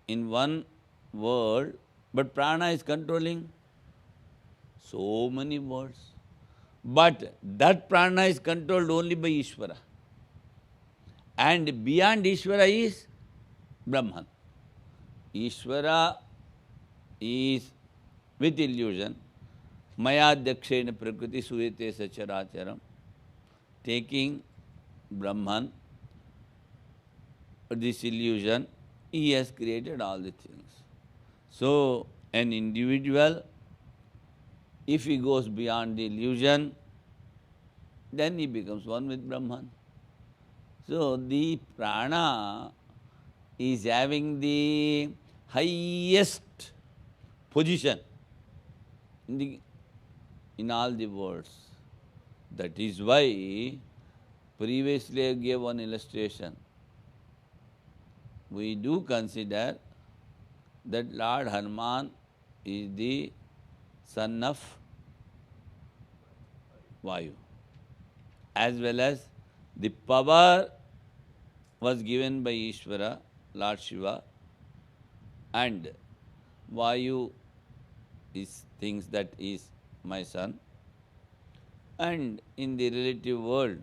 in one world, but prana is controlling so many worlds. But that prana is controlled only by Ishvara. And beyond Ishvara is Brahman. Ishvara is with illusion. Maya dakshena prakriti suyate sacharacharam. Taking Brahman, this illusion, he has created all the things. So, an individual, if he goes beyond the illusion, then he becomes one with Brahman. So, the prana is having the highest position in all the worlds. That is why previously I gave one illustration. We do consider that Lord Hanuman is the son of Vayu, as well as the power was given by Ishvara, Lord Shiva, and Vayu thinks that is my son. And in the relative world,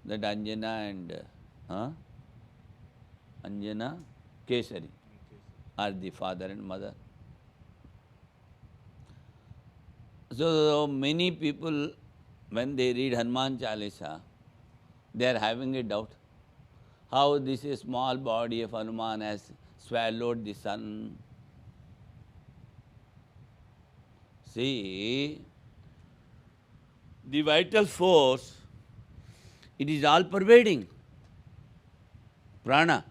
that Anjana and Anjana Kesari are the father and mother. So many people, when they read Hanuman Chalisa, they are having a doubt. How this small body of Hanuman has swallowed the sun. See, the vital force, it is all pervading. Prana.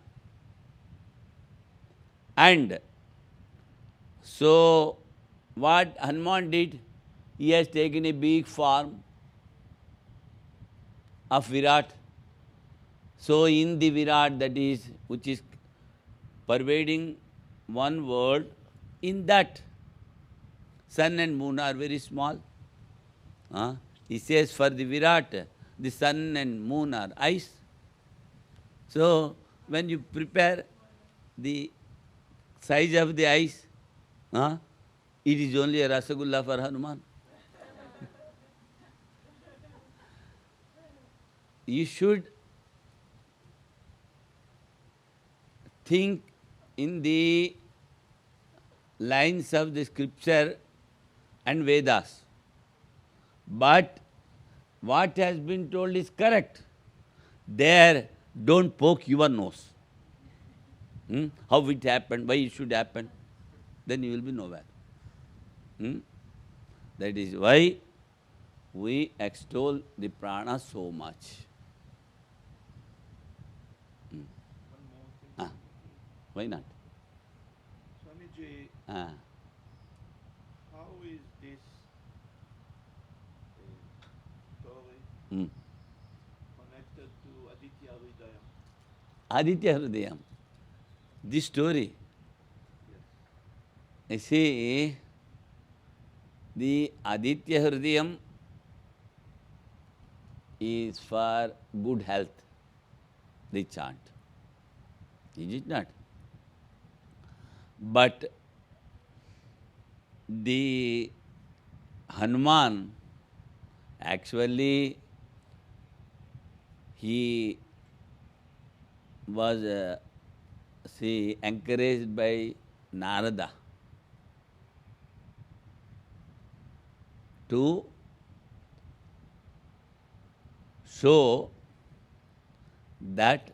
And so, what Hanuman did, he has taken a big form of Virat. So, in the Virat, that is, which is pervading one world, in that, sun and moon are very small. He says for the Virat, the sun and moon are ice. So, when you prepare the size of the ice, it is only a Rasagulla for Hanuman. You should think in the lines of the scripture and Vedas. But what has been told is correct. There, don't poke your nose. How it happened, why it should happen, then you will be nowhere. That is why we extol the prana so much. One more thing. Why not? Swamiji, Ah. how is this story Mm. connected to Aditya Hridayam? Aditya Hridayam. This story, Yes. you see, the Aditya Hridayam is for good health, they chant. Is it not? But the Hanuman, actually, he was encouraged by Narada to show that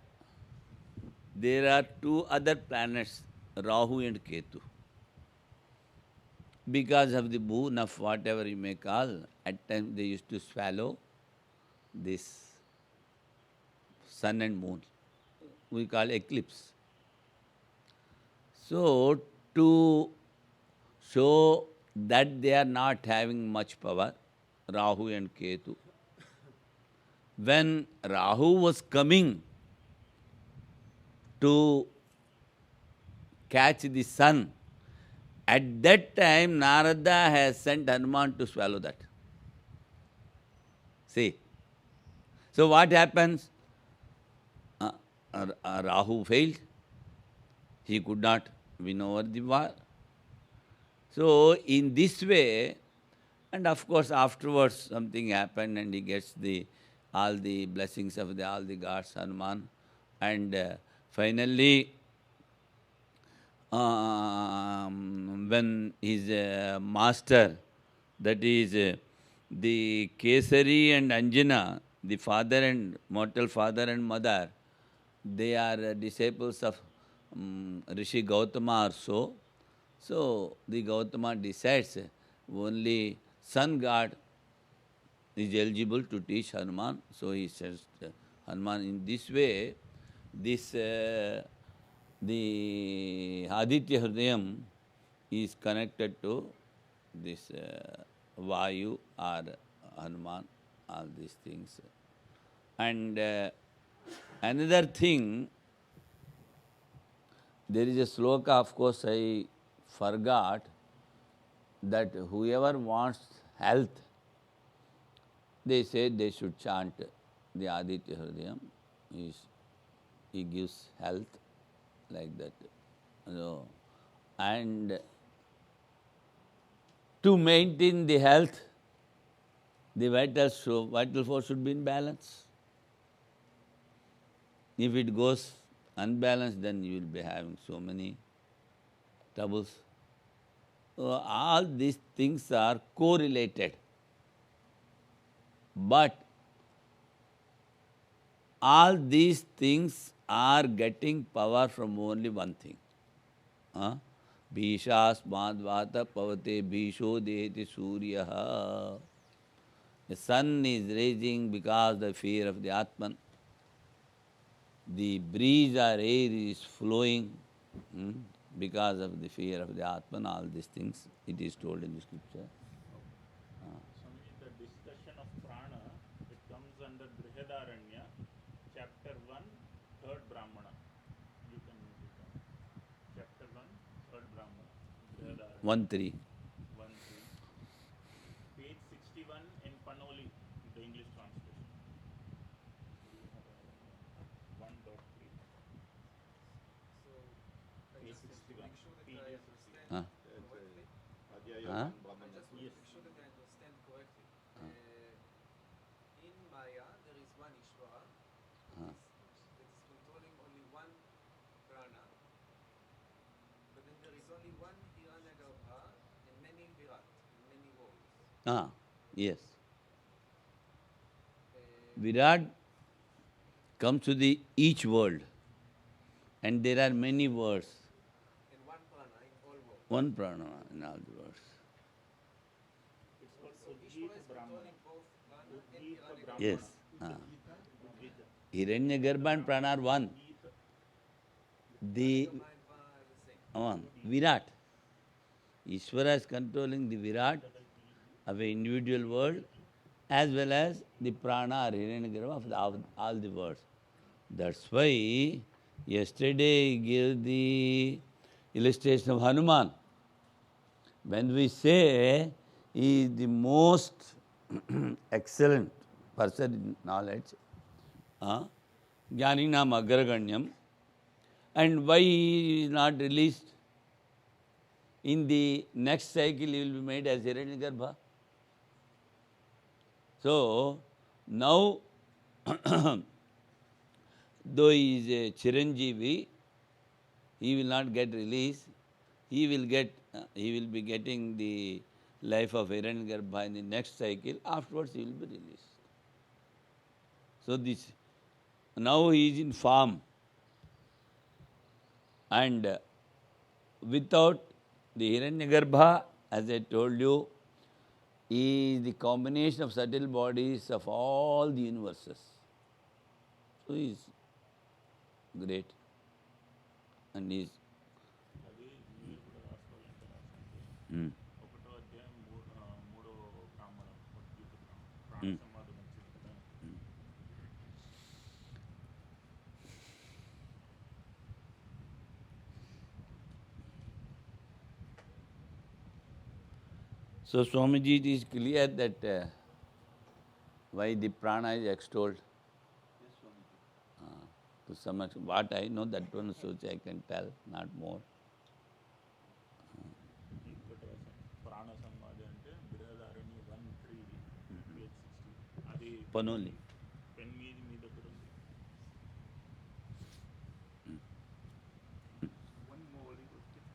there are two other planets, Rahu and Ketu. Because of the boon of whatever you may call, at times they used to swallow this sun and moon. We call eclipse. So, to show that they are not having much power, Rahu and Ketu, when Rahu was coming to catch the sun, at that time Narada has sent Hanuman to swallow that. See. So what happens? Rahu failed. He could not win over the war. So in this way, and of course afterwards something happened and he gets all the blessings of all the gods, Hanuman, and finally when his master, that is the Kesari and Anjana, the father and mortal father and mother, they are disciples of Rishi Gautama or so. So the Gautama decides only sun god is eligible to teach Hanuman. So he says Hanuman in this way, this the Aditya Hridayam is connected to this Vayu or Hanuman, all these things. And another thing, there is a sloka, of course I forgot, that whoever wants health, they say they should chant the Aditya Hridayam. He gives health, like that. So, and to maintain the health, the vital force should be in balance. If it goes unbalanced, then you will be having so many troubles. So all these things are correlated. But all these things are getting power from only one thing. Bhishas madvata pavate bhisho deheti suryaha. The sun is rising because of the fear of the Atman. The breeze or air is flowing because of the fear of the Atman, all these things, it is told in the scripture. Swami, the discussion of prana, it comes under Brihadaranya, chapter 1, 3rd Brahmana. You can note it down. Chapter 1, 3rd Brahmana, Brihadaranya. 1-3. 1, 3. Page 61 in Panoli, the English translation. 1.3. So I Page just want to 61. make sure that I PDF understand Huh? correctly. Huh? I just want to Yes. make sure that I understand correctly. In Maya, there is one Ishvara Huh. that is controlling only one prana, but then there is only one Hiranyagarbha and many Virat, and many worlds. Yes. Uh, Virat comes to the each world, and there are many words. and one prana in all worlds. One prana in all the words. It's called So Udgita Ishvara is Brahmana. controlling both prana and Udgita Hiranyagarbha. Yes. Udgita. Hiranyagarbha and prana are one. Udgita. The Hiranyagarbha and prana are the same. one, Virat. Ishvara is controlling the Virat of an individual world as well as the prana or Hiranyagarbha of all the worlds. That's why yesterday I gave the illustration of Hanuman. When we say he is the most excellent person in knowledge, Jnaninam Agraganyam, and why he is not released? In the next cycle he will be made as Hiranyagarbha. So now though he is a Chiranjeevi, he will not get released. He will be getting the life of Hiranyagarbha in the next cycle. Afterwards, he will be released. So this, now he is in form, and without the Hiranyagarbha, as I told you, is the combination of subtle bodies of all the universes. So he is great, and he is. అది మీరు కూడా రాసుకోవాలంటే రాసండి. Hmm. ఒకటో అధ్యాయం మూడో బ్రాహ్మణం ఉద్గీత బ్రాహ్మణం ప్రాణ Hmm. సమాధం వచ్చింది కదా. So Swamiji, it is clear that why the prana is extolled. Yes, Swamiji. To some extent, what I know, that one so I can tell, not more. ఇంకోటి రాసండి. ప్రాణ సమాధి అంటే బృహదారణ్య 1:3 పేజ్ 60. అది Panoli. పెన్ మీద మీ దగ్గర ఉంది. One more little thing.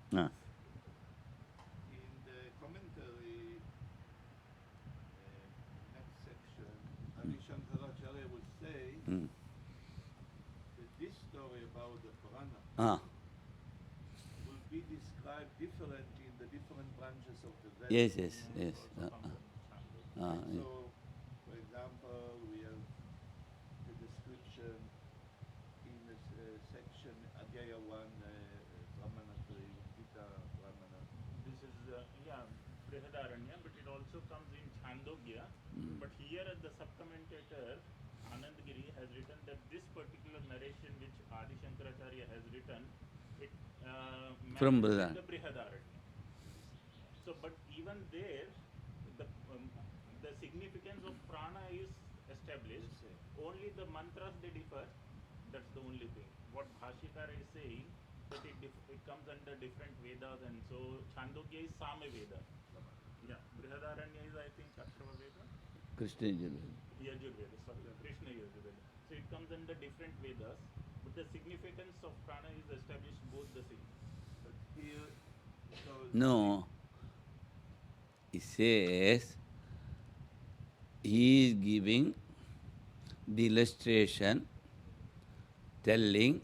In the commentary, next section, Adi Shankaracharya would say that this story about the Purana will be described differently in the different branches of the Veda. Yes, yes, yes. So, for example, we have the description in this section, Adhyaya 1, Brahmana 3, Gita Brahmana. This is Brihadaranya, but it also comes in Chandogya. But here at the sub-commentator, Anandgiri has written that this particular narration which Adi Shankaracharya has written, it From matches Brihadaranya. the Brihadaranya. So, but even there, the significance of prana is established. Yes, Only the mantras they differ. That's the only thing. What Bhashikara is saying, that it comes under different Vedas, and so Chandogya is Sama Veda. Yeah, Brihadaranya is, I think, Atharva Veda. Krishna Yajurveda. Yajurveda, sorry, Krishna Yajurveda. So it comes under different Vedas, but the significance of prana is established both the same. But here, because No. He says, he is giving the illustration telling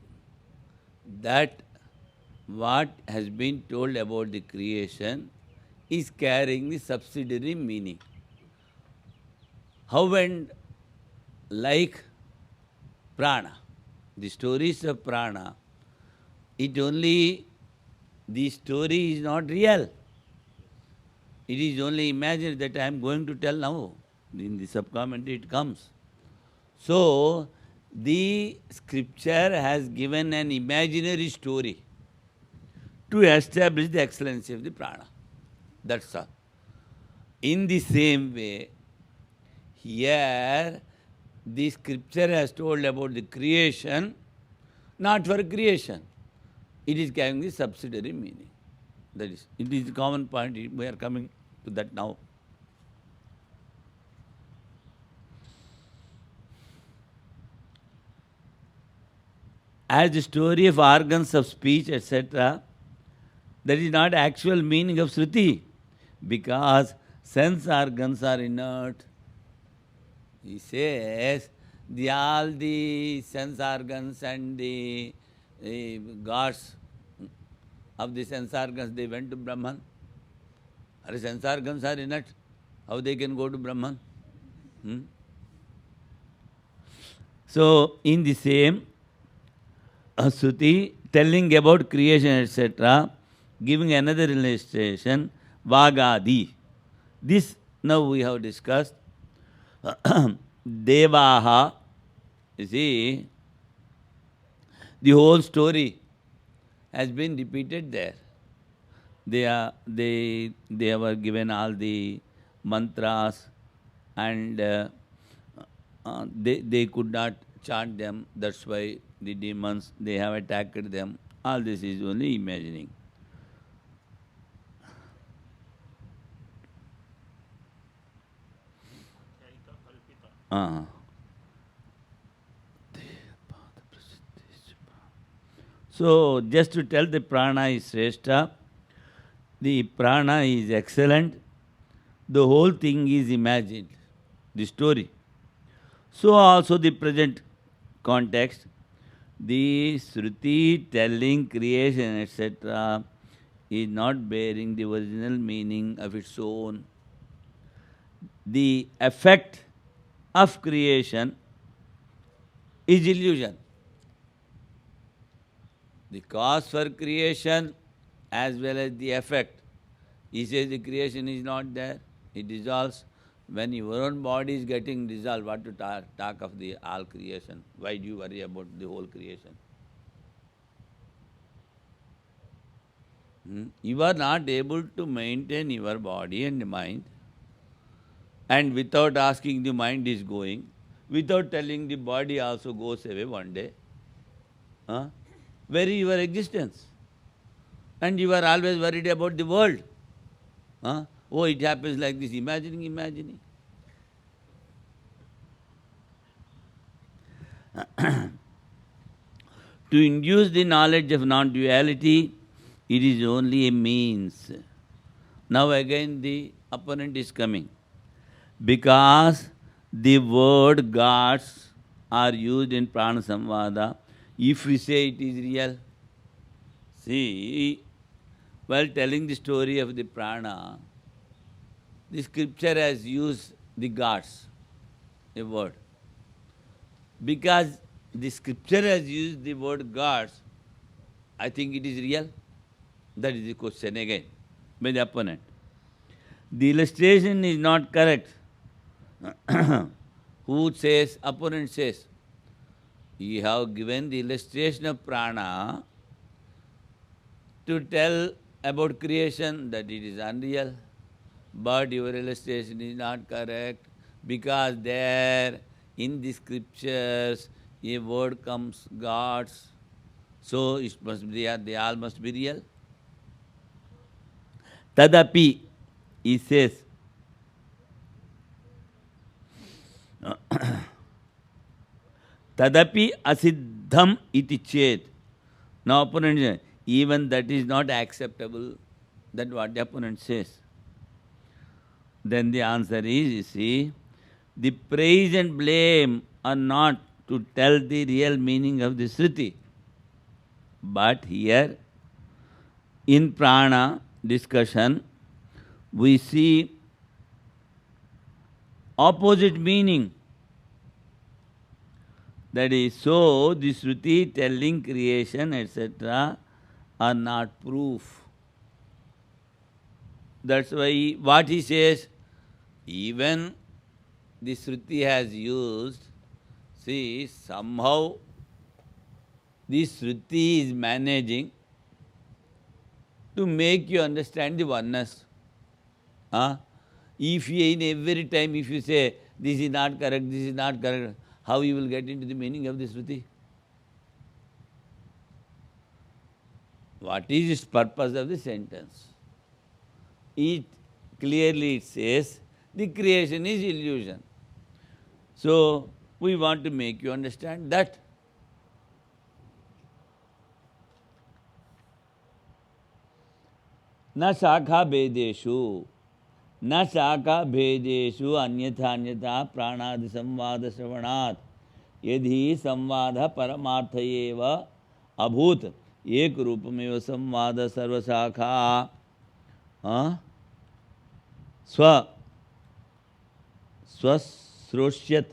that what has been told about the creation is carrying the subsidiary meaning. How and like prana, the stories of prana, the story is not real. It is only imagined that I am going to tell now. In the sub-commentary it comes. So, the scripture has given an imaginary story to establish the excellency of the prana. That's all. In the same way, here, the scripture has told about the creation, not for creation. It is carrying the subsidiary meaning. That is, it is a common point. We are coming to that now. As the story of organs of speech, etc., that is not actual meaning of Shruti, because sense organs are inert. He says all the sense organs and the gods of the sense organs, they went to Brahman. Are sense organs are inert? How they can go to Brahman? So, in the same Shruti, telling about creation, etc., giving another illustration, Vagadi. This now we have discussed. Devaha, you see, the whole story has been repeated there. They were given all the mantras, and they could not chant them. That's why the demons, they have attacked them. All this is only imagining. Akhyaika Kalpita. So, just to tell the prana is Shrestha, the prana is excellent, the whole thing is imagined, the story. So also the present context, the Shruti telling creation, etc., is not bearing the original meaning of its own. The effect of creation is illusion. The cause for creation as well as the effect. He says the creation is not there, it dissolves. When your own body is getting dissolved, what to talk of the all creation? Why do you worry about the whole creation? You are not able to maintain your body and mind, and without asking the mind is going, without telling the body also goes away one day. Where is your existence? And you are always worried about the world. Oh, it happens like this, imagining. To induce the knowledge of non-duality, it is only a means. Now again the opponent is coming. Because the word gods are used in Prana Samvada, if we say it is real, see, while telling the story of the prana, the scripture has used the gods, a word. Because the scripture has used the word gods, I think it is real. That is the question again by the opponent. The illustration is not correct. Who says? Opponent says. You have given the illustration of prana to tell about creation that it is unreal. But your illustration is not correct because there in the scriptures a word comes gods. So it must be, they all must be real. Tadapi, he says, Tadapi asiddham iti chet. Now opponent says, even that is not acceptable. That's what the opponent says. Then the answer is, you see, the praise and blame are not to tell the real meaning of the Shruti. But here, in prana discussion, we see opposite meaning. That is, so the Shruti telling creation, etc., are not proof. That's why what he says, even the Shruti has used, see, somehow this Shruti is managing to make you understand the oneness. If you, in every time if you say, this is not correct, how you will get into the meaning of the Shruti? What is its purpose of the sentence? It clearly says, the creation is illusion. So, we want to make you understand that. न शाखा भेदेषु न शाखा भेदेषु अन्यथा प्राणादि संवाद श्रवणात् यदि संवाद परमार्थ एव अभूत एक रूपमेव संवाद सर्वशाखा स्वश्रोष्यत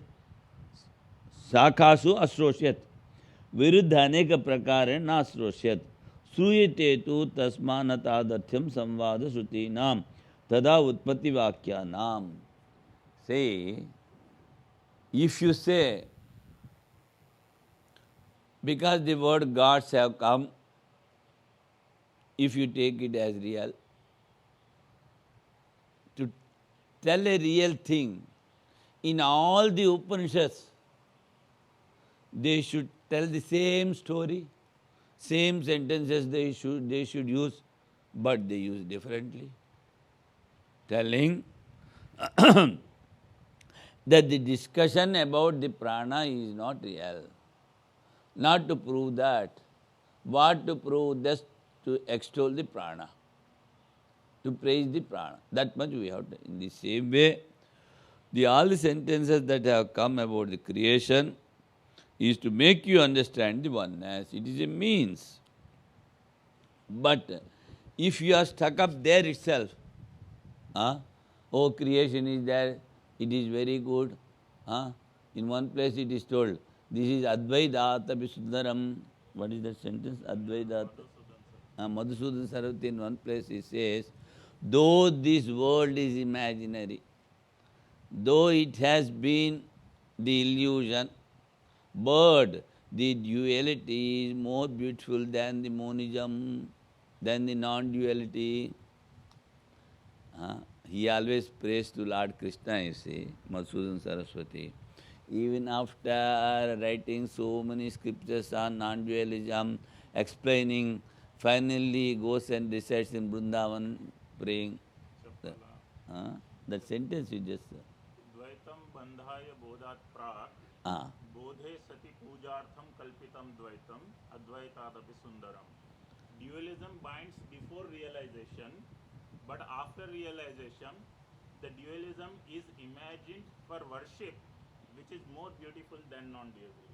शाखासु अश्रोष्यत विरुद्ध अनेक प्रकार न श्रोष्यत श्रूयते तु तस्मान्नतादर्थ्यम संवाद श्रुतीनाम तदा उत्पत्ति वाक्यानाम. Say, if you say, because the word gods have come, if you take it as real, to tell a real thing, in all the Upanishads, they should tell the same story, same sentences they should use, but they use differently. Telling that the discussion about the prana is not real. Not to prove that, What to prove? Just to extol the prana, to praise the prana. That much we have to. In the same way, all the sentences that have come about the creation is to make you understand the oneness. It is a means. But if you are stuck up there itself, oh, creation is there, it is very good. In one place it is told, this is Advaitata Visuddharam. What is that sentence? Advaitata. Madhusudan Sarvati, in one place he says, though this world is imaginary, though it has been the illusion, but the duality is more beautiful than the monism, than the non-duality. He always prays to Lord Krishna, you see, Madhusudan Saraswati. Even after writing so many scriptures on non-dualism, explaining, finally he goes and recites in Vrindavan, praying. That sentence you just... Dvaitam bandhaya bodhat prak, bodhe sati pujartham kalpitam dvaitam, advaitadapi sundaram. Dualism binds before realization, but after realization, the dualism is imagined for worship, which is more beautiful than non-dualism.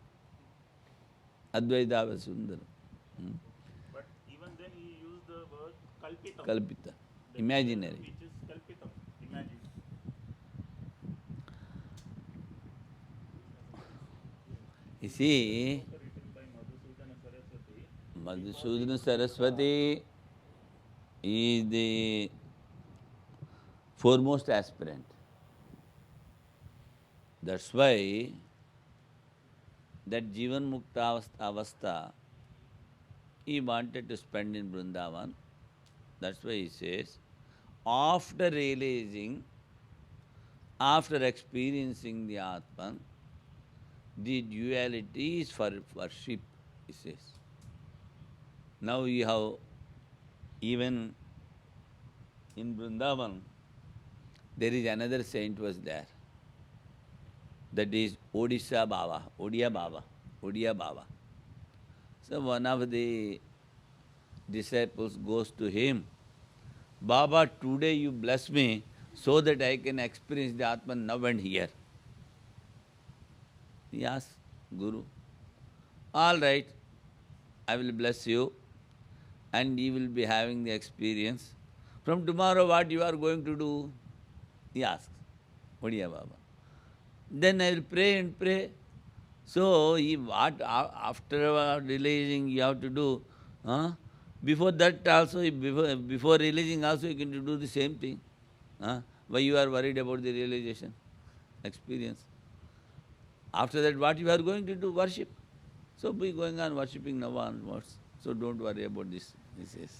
Advaitadapi sundaram. But even then he used the word kalpitam. Kalpita. Imaginary. Which is kalpitam, imagined. You see, Written by Madhusudana Saraswati. Madhusudana Saraswati is the foremost aspirant. That's why that Jivan Mukta Avastha he wanted to spend in Vrindavan. That's why he says, after realizing, after experiencing the Atman, the duality is for worship, he says. Now you have, even in Vrindavan, there is another saint was there. That is Odisha Baba, Odia Baba, Odia Baba. So one of the disciples goes to him, Baba, today you bless me so that I can experience the Atman now and here. He asks Guru, all right, I will bless you and you will be having the experience. From tomorrow what you are going to do? He asks, Odia Baba. Then I will pray and pray. So, after realizing you have to do, before that also, before realizing also you can do the same thing. Why you are worried about the realization, experience? After that, what you are going to do? Worship. So, be going on worshipping now onwards. So, don't worry about this, he says.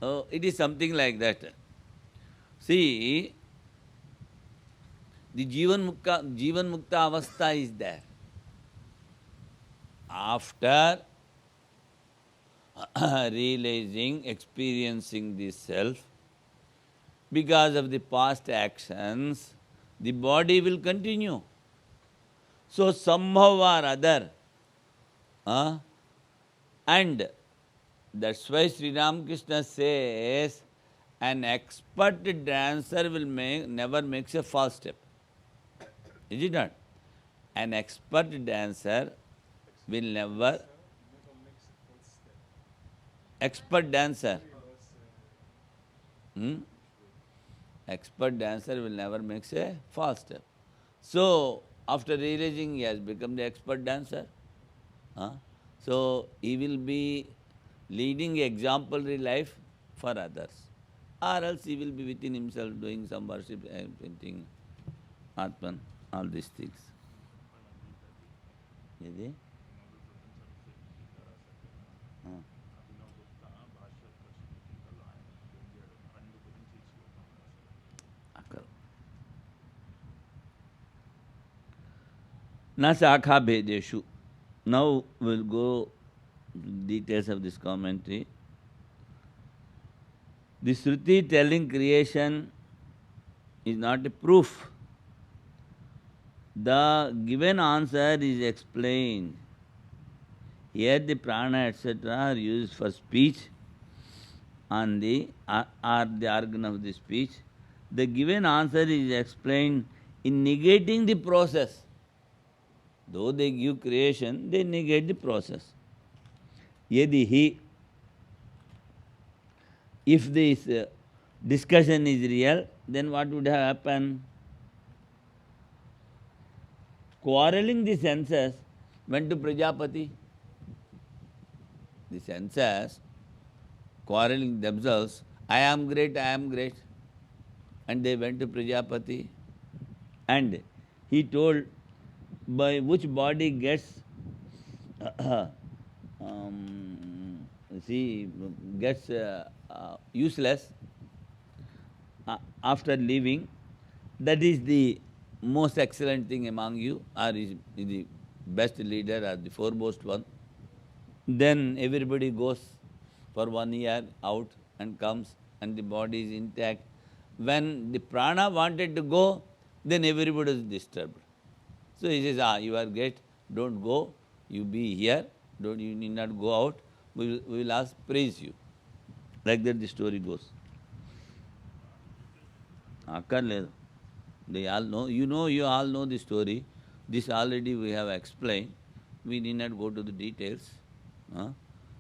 Oh, it is something like that. See, the Jivan Mukta Avastha is there. After realizing, experiencing the self, because of the past actions, the body will continue. So somehow or other, and that's why Sri Ramakrishna says, an expert dancer will never makes a false step. Is it not? An expert dancer will never... Expert dancer. Expert dancer will never make a false step. So, after realizing he has become the expert dancer, so he will be leading exemplary life for others. Or else he will be within himself doing some worship, painting, Atman, all these things. Is Na Sakha Bhedeshu. Now we'll go details of this commentary. The Shruti telling creation is not a proof. The given answer is explained. Here the prana etc. are used for speech on the are the organ of the speech. The given answer is explained in negating the process. Though they give creation, they negate the process. Yadi he, if this discussion is real, then what would have happened? Quarreling the senses went to Prajapati. The senses quarreling themselves, I am great, I am great. And they went to Prajapati. And he told by which body gets see gets useless after leaving, that is the most excellent thing among you, or is the best leader or the foremost one. Then everybody goes for 1 year out and comes and the body is intact. When the prana wanted to go, then everybody is disturbed. So he says, you are great, don't go, you be here, you need not go out, we will ask, praise you. Like that the story goes. They all know, you all know the story. This already we have explained. We need not go to the details.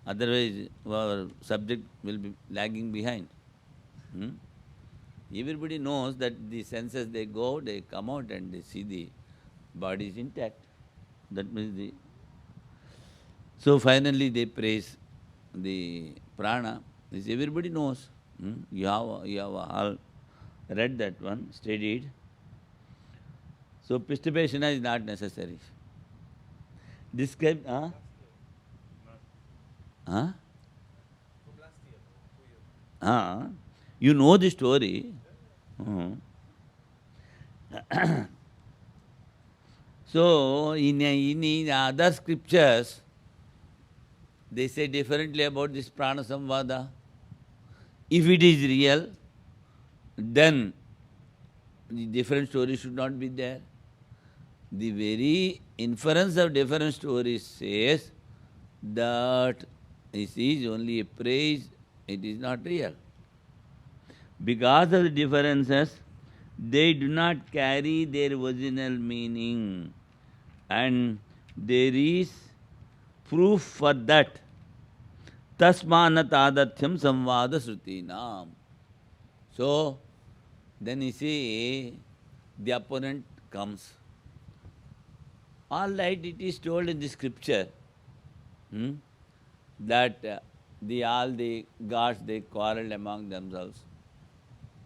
Otherwise, our subject will be lagging behind. Everybody knows that the senses, they go, they come out and they see the body is intact. That means the... So finally they praise the prana. This everybody knows. You have all read that one, studied. So Pishtapeshana is not necessary. Describe, From last year, 2 years. You know the story. So in other scriptures, they say differently about this prana samvada. If it is real, then the different stories should not be there. The very inference of different stories says that this is only a praise, it is not real. Because of the differences, they do not carry their original meaning. And there is proof for that. Tasmanat adathyam samvada srutinam. So, then you see, the opponent comes. All right, it is told in the scripture that all the gods, they quarreled among themselves.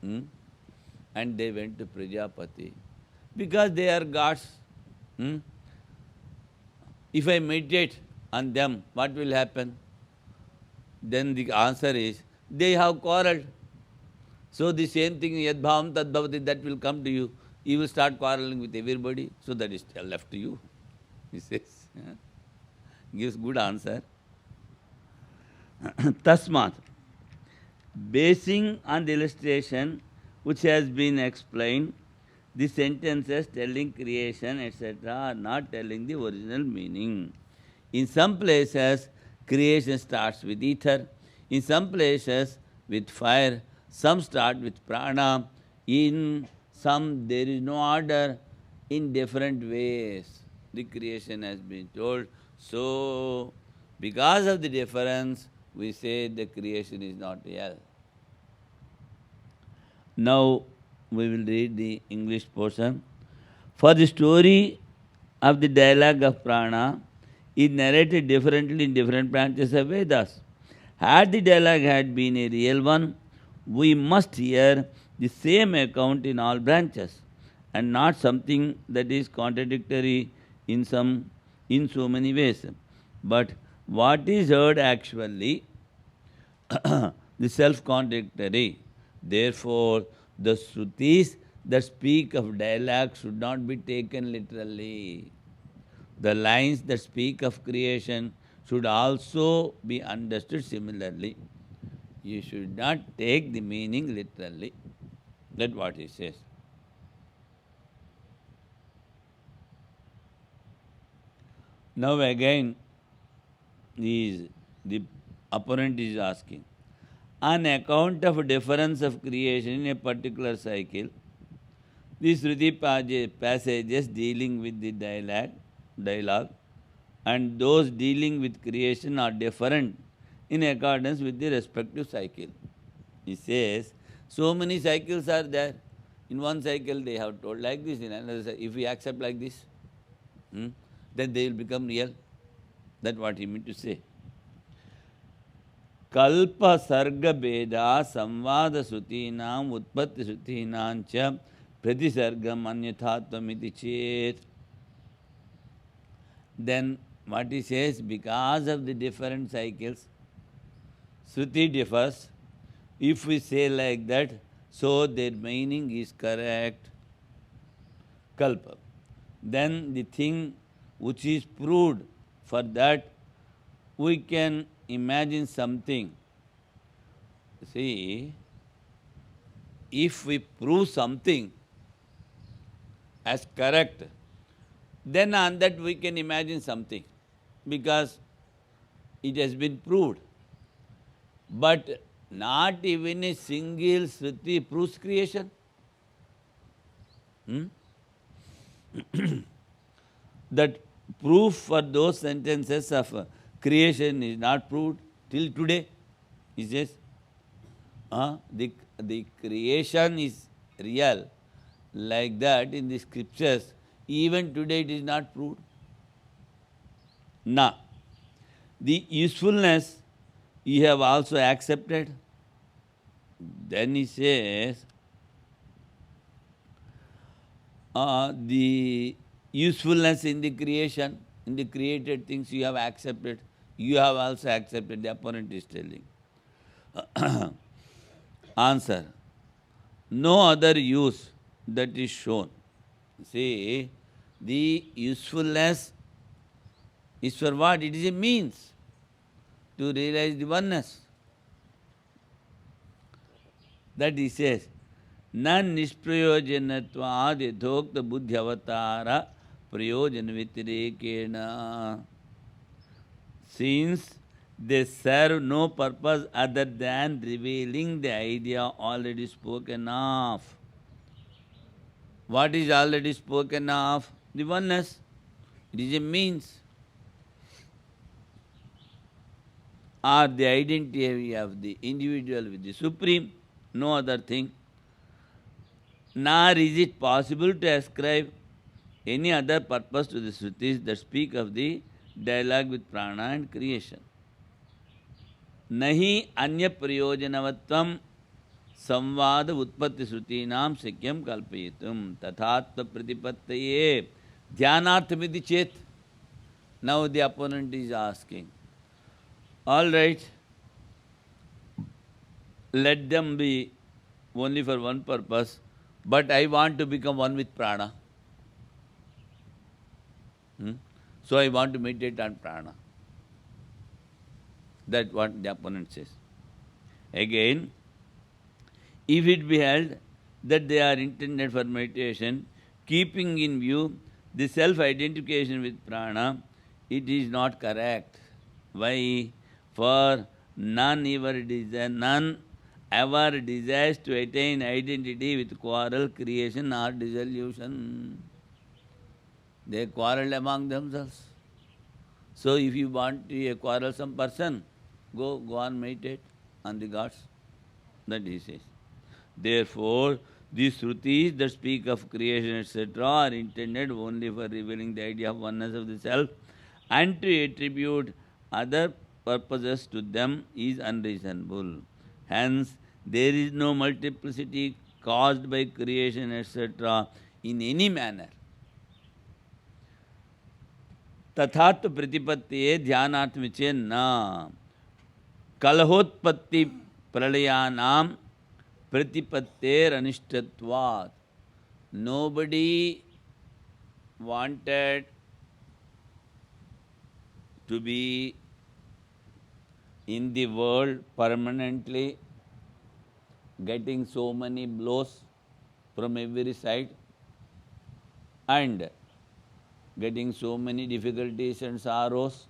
And they went to Prajapati. Because they are gods. If I meditate on them, what will happen? Then the answer is, they have quarreled. So the same thing, yad bhavam tad bhavati, that will come to you. You will start quarreling with everybody. So that is left to you. He says, gives good answer. Tasmat, basing on the illustration which has been explained, the sentences telling creation, etc., are not telling the original meaning. In some places, creation starts with ether. In some places, with fire. Some start with prana. In some, there is no order. In different ways, the creation has been told. So, because of the difference, we say the creation is not real. Now, we will read the English portion. For the story of the dialogue of prana is narrated differently in different branches of Vedas. Had the dialogue had been a real one, we must hear the same account in all branches, and not something that is contradictory in so many ways. But what is heard actually, the self-contradictory. Therefore, the Shrutis that speak of dialogue should not be taken literally. The lines that speak of creation should also be understood similarly. You should not take the meaning literally. That's what he says. Now again, is the opponent is asking. On account of difference of creation in a particular cycle, the Shruti passages dealing with the dialogue and those dealing with creation are different in accordance with the respective cycle. He says, so many cycles are there. In one cycle they have told like this, in another cycle, if we accept like this, then they will become real. That's what he meant to say. Kalpa sarga beda samvada srutinam utpatti srutinam cha pratisargam anyathatvam iti chet. Then what he says, because of the different cycles, Shruti differs. If we say like that, so their meaning is correct. Kalpa. Then the thing which is proved, for that we can imagine something. See, if we prove something as correct, then on that we can imagine something, because it has been proved. But not even a single Shruti proves creation. That proof for those sentences of creation is not proved till today. He says, the creation is real. Like that in the scriptures, even today it is not proved. Now, the usefulness you have also accepted. Then he says, the usefulness in the creation, in the created things you have accepted. You have also accepted, the opponent is telling. Answer, no other use that is shown. See, the usefulness is for what? It is a means to realize the oneness. That he says, nan nisprayojanatvad yadhokta buddhyavatara prayojan vitirekena. Since they serve no purpose other than revealing the idea already spoken of. What is already spoken of? The oneness. It is a means. Or the identity of the individual with the Supreme, no other thing. Nor is it possible to ascribe any other purpose to the Shrutis that speak of the dialogue with prana and creation. Nahi anya prayojanavattvam samvada utpatti shrutinam sakyam kalpayitum tathatva pratipattaye dhyanarthamiti chet. Now the opponent is asking, all right, let them be only for one purpose, but I want to become one with prana. So I want to meditate on prana. That's what the opponent says. Again, if it be held that they are intended for meditation, keeping in view the self-identification with prana, it is not correct. Why? For none ever desires to attain identity with quarrel, creation or dissolution. They quarrel among themselves. So if you want to be a quarrelsome person, go on meditate on the gods. That he says. Therefore, these Shrutis that speak of creation, etc., are intended only for revealing the idea of oneness of the self, and to attribute other purposes to them is unreasonable. Hence, there is no multiplicity caused by creation, etc., in any manner. Tathatva pratipattiye dhyanatmiche na kalahotpatti pralayanam pratipattir anishtatvat. Nobody wanted to be in the world permanently, getting so many blows from every side and getting so many difficulties and sorrows.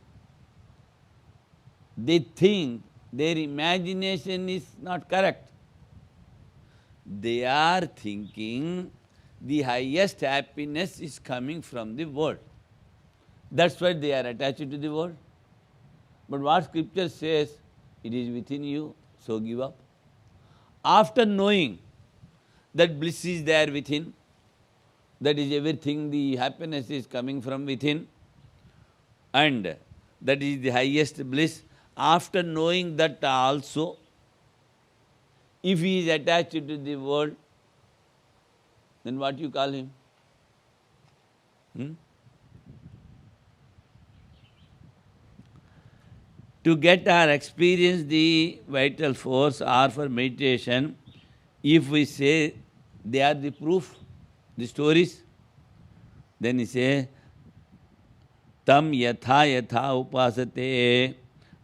they think their imagination is not correct. They are thinking the highest happiness is coming from the world. That's why they are attached to the world. But what scripture says, it is within you, so give up. After knowing that bliss is there within, that is everything, the happiness is coming from within, and that is the highest bliss, after knowing that also, if he is attached to the world, then what you call him? To get or experience the vital force or for meditation, if we say they are the proof, the stories, then he say, tam yatha yatha upasate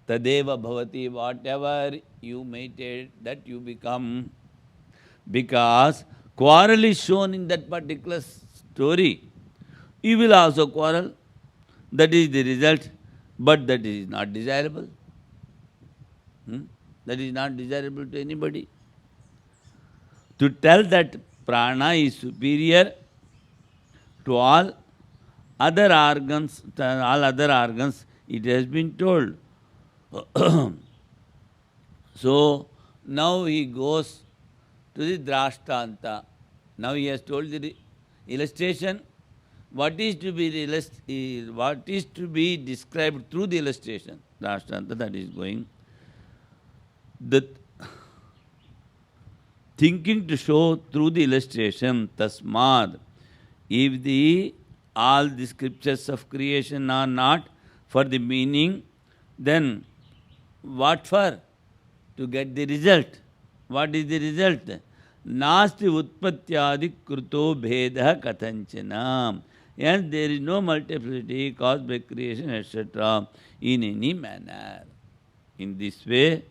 tadeva bhavati, whatever you meditate, that you become. Because quarrel is shown in that particular story. You will also quarrel. That is the result, but that is not desirable. That is not desirable to anybody. To tell that prana is superior to all other organs, it has been told. So now he goes to the drashtanta. Now he has told the illustration. What is to be described through the illustration? Drashtanta, that is going. The thinking to show through the illustration, tasmad, if all the scriptures of creation are not for the meaning, then what for? To get the result. What is the result? Nasti utpatyadi kruto bheda kathanchana. And there is no multiplicity caused by creation, etc. in any manner. In this way,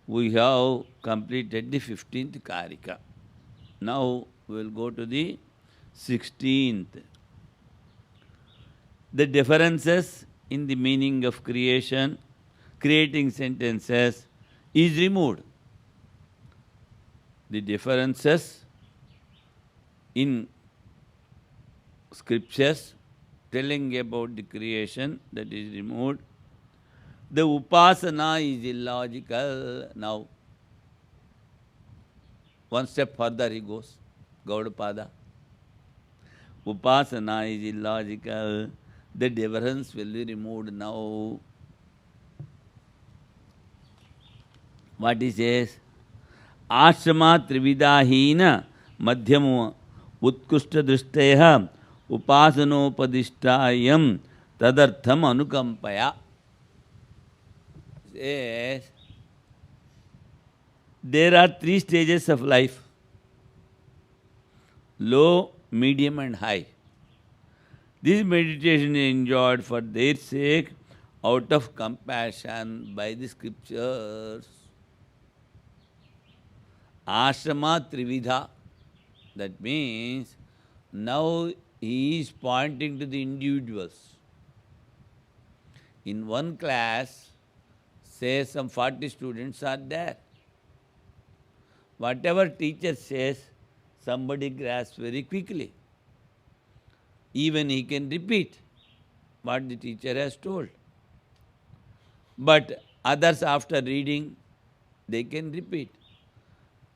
we have completed the 15th karika. Now we will go to the 16th. The differences in the meaning of creation, creating sentences, is removed. The differences in scriptures telling about the creation, that is removed. The upasana is illogical. Now, one step further he goes, Gaudapada. Upasana is illogical. The difference will be removed now. What he says? Ashrama trividahina madhyamo utkushta drishtayaha upasanopadishtayam tadartham anukampaya. Says, there are 3 stages of life: low, medium and high. This meditation is enjoyed for their sake out of compassion by the scriptures. Ashrama trividha, that means now he is pointing to the individuals. In one class, say some 40 students are there. Whatever teacher says, somebody grasps very quickly. Even he can repeat what the teacher has told. But others, after reading, they can repeat.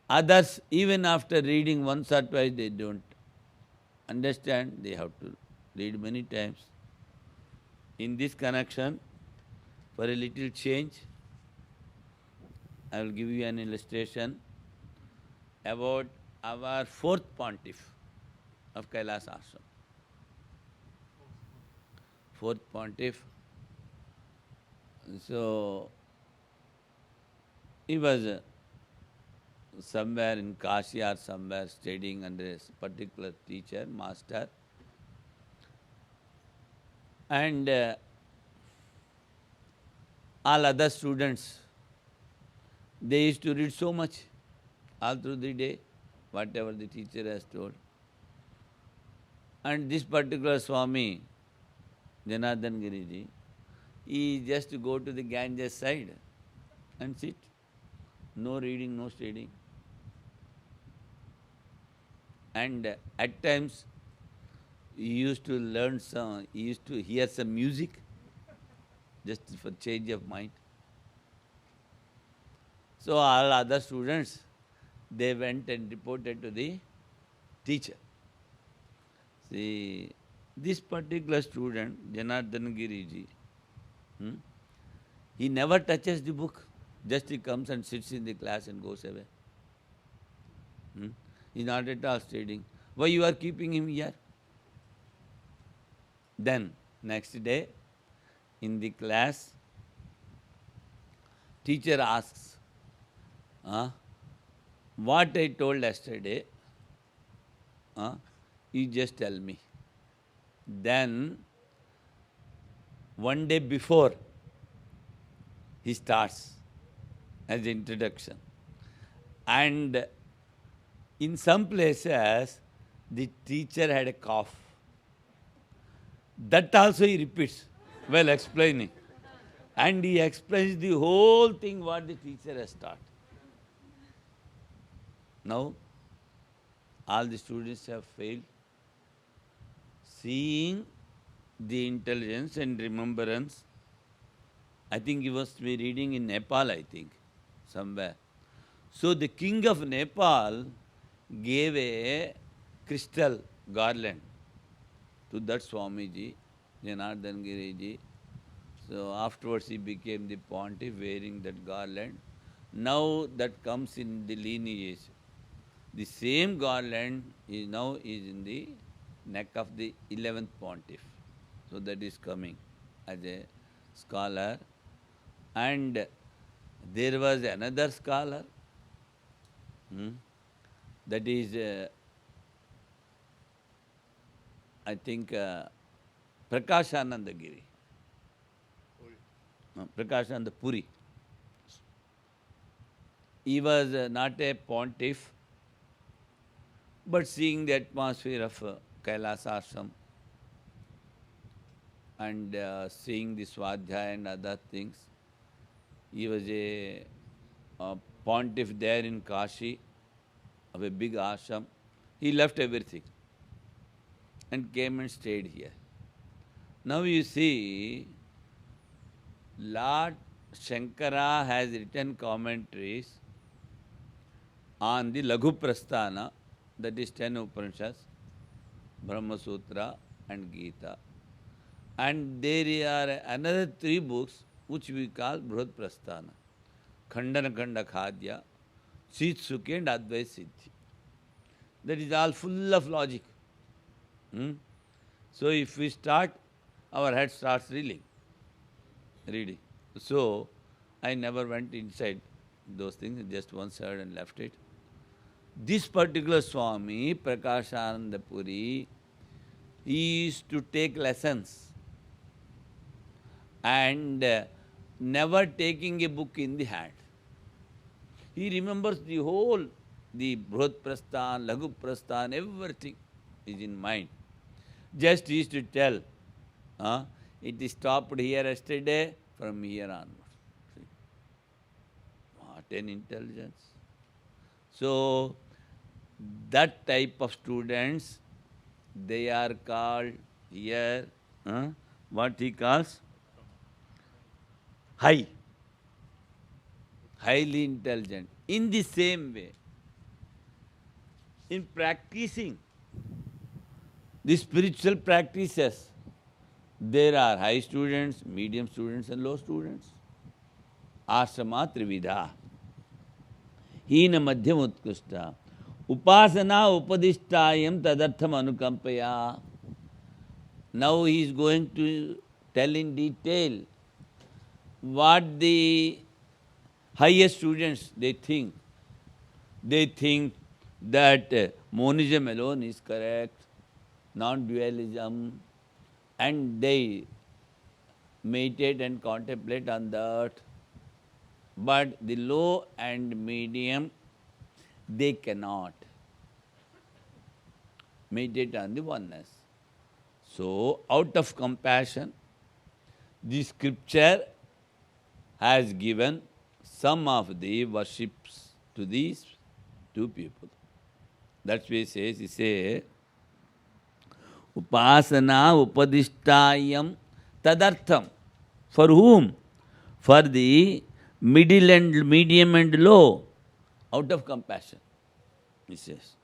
Others, even after reading once or twice, they don't understand. They have to read many times. In this connection, for a little change, I will give you an illustration about our 4th pontiff of Kailas Ashram. 4th pontiff. So, he was somewhere in Kashi or somewhere studying under a particular teacher, master. And all other students, they used to read so much all through the day, whatever the teacher has told. And this particular Swami, Janardhan Giriji, he just go to the Ganges side and sit. No reading, no studying. And at times, he used to learn some, he used to hear some music, just for change of mind. So all other students, they went and reported to the teacher. See, this particular student, Janardhan Giriji, he never touches the book. Just he comes and sits in the class and goes away. He's not at all studying. Why you are keeping him here? Then, next day, in the class, teacher asks, what I told yesterday, you just tell me. Then, one day before, he starts as introduction. And in some places, the teacher had a cough. That also he repeats while explaining. And he explains the whole thing what the teacher has taught. Now, all the students have failed. Seeing the intelligence and remembrance, I think he was reading in Nepal, I think, somewhere. So the king of Nepal gave a crystal garland to that Swamiji, Janardhan Giriji. So afterwards he became the pontiff wearing that garland. Now that comes in the lineage. The same garland is now in the neck of the 11th pontiff. So that is coming as a scholar. And there was another scholar, that is, I think, Prakashananda Giri. Prakashananda Puri. He was not a pontiff, but seeing the atmosphere of Kailas ashram and seeing the Swadhyaya and other things, he was a pontiff there in Kashi of a big ashram. He left everything and came and stayed here. Now you see, Lord Shankara has written commentaries on the Laghu Prasthana, that is 10 Upanishads, Brahma Sutra and Gita. And there are another 3 books which we call Brihad Prasthana, Khandana Khanda Khadya, Sit Sukhi and Advait Siddhi. That is all full of logic. So if we start, our head starts reeling, reading. So I never went inside those things, just once heard and left it. This particular Swami, Prakashananda Puri, he used to take lessons and never taking a book in the hand. He remembers the whole, the Brihad Prasthan, Laghu Prasthan, everything is in mind. Just he used to tell, it stopped here yesterday, from here onwards. See? What an intelligence. So, that type of students, they are called here, what he calls? Highly intelligent. In the same way, in practicing the spiritual practices, there are high students, medium students and low students. Ashrama trividha. Hina madhyam utkushta. Upasana upadishtayam tadartham anukampaya. Now he is going to tell in detail what the highest students they think. They think that monism alone is correct, non-dualism, and they meditate and contemplate on that. But the low and medium, they cannot meditate on the oneness. So, out of compassion, the scripture has given some of the worships to these two people. That's why he says, Upasana upadishtayam tadartham. For whom? For the middle and medium and low, out of compassion, he says.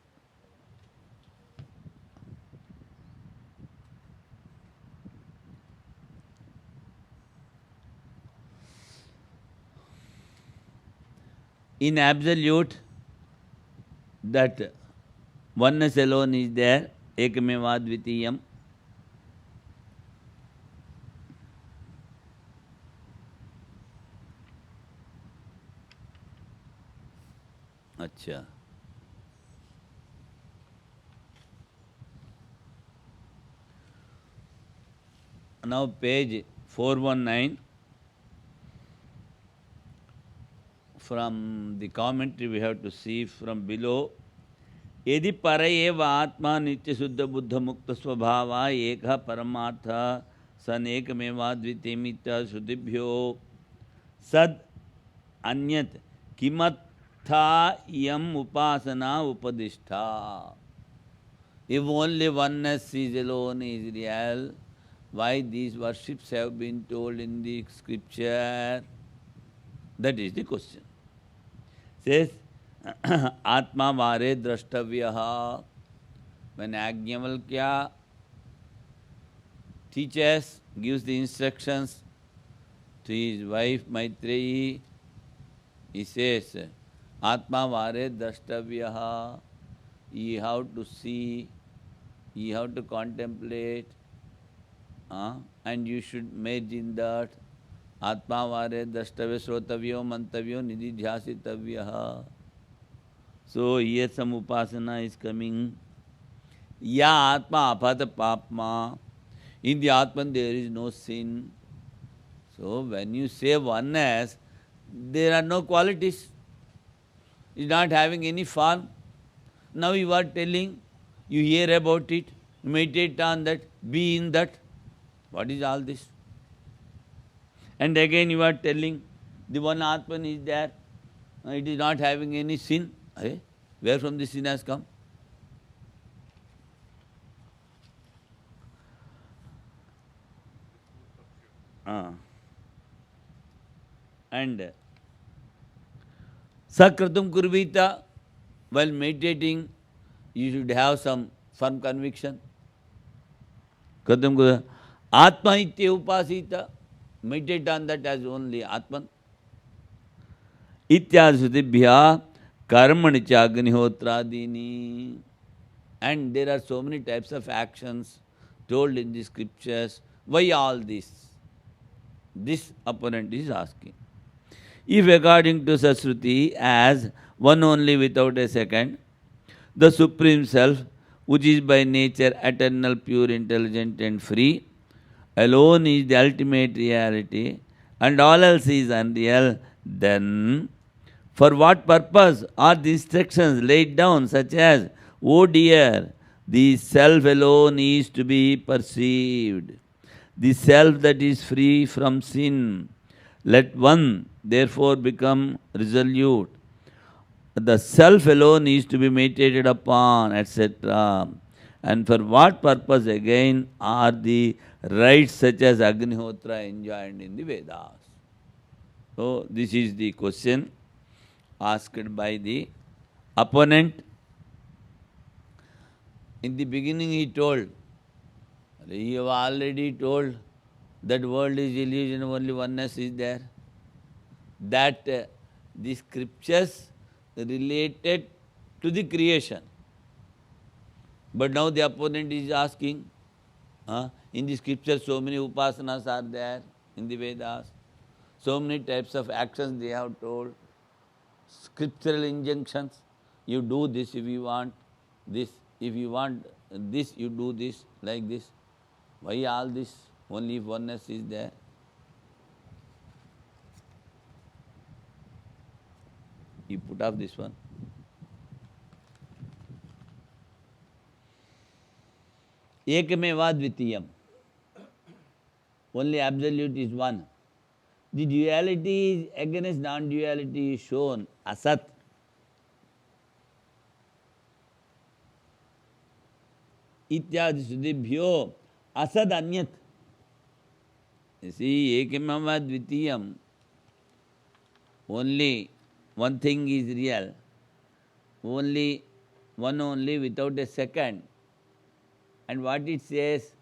In absolute, that oneness alone is there, ekameva dvitiyam. Acha. Now page 419, from the commentary we have to see from below. यदि पर एव आत्मा नित्य शुद्ध बुद्ध मुक्त स्वभावा एक परमार्थ सन एकमेवाद्वितीयमित श्रुतिभ्यो सद अन्यत किमत्था यम उपासना उपदिष्टा. If only oneness is alone is real, why these worships have been told in the scripture? That is the question. Says, Atma vare drashtavyaha. When Ajnavalkya teaches, gives the instructions to his wife Maitreyi, he says, Atma vare drashtavyaha. Ye have to see, ye have to contemplate, and you should merge in that. Atma vare drashtavya shrotavyo mantavyo nididhyasitavyaha. So here some upasana is coming. Ya Atma apata papma. In the Atman there is no sin. So when you say oneness, there are no qualities. It is not having any form. Now you are telling, you hear about it, meditate on that, be in that. What is all this? And again you are telling, the one Atman is there, it is not having any sin. Where from the sin has come? And Sakratum kurvita, while meditating, you should have some firm conviction. Kratum kurvita, Atma itya upasita, meditate on that as only Atman. Ityadisutibhya karmani chagnihotradini. And there are so many types of actions told in the scriptures. Why all this? This opponent is asking. If according to Sashruti as one only without a second, the Supreme Self, which is by nature eternal, pure, intelligent and free, alone is the ultimate reality and all else is unreal, then for what purpose are the instructions laid down such as, oh dear, the self alone is to be perceived, the self that is free from sin. Let one therefore become resolute. The self alone is to be meditated upon, etc. And for what purpose again are the rites such as Agnihotra enjoined in the Vedas? So this is the question asked by the opponent. In the beginning he told, he have already told that world is illusion, only oneness is there. That the scriptures related to the creation. But now the opponent is asking, in the scriptures so many upasanas are there in the Vedas, so many types of actions they have told, scriptural injunctions, you do this if you want this, if you want this, you do this, like this. Why all this? Only if oneness is there. You put off this one. Ekameva dvitiyam. only absolute is one. The duality is against non-duality is shown, asat. Ityadi sudibhyo asad anyat. You see, ekimama dvitiyam, only one thing is real, only one only without a second. And what it says,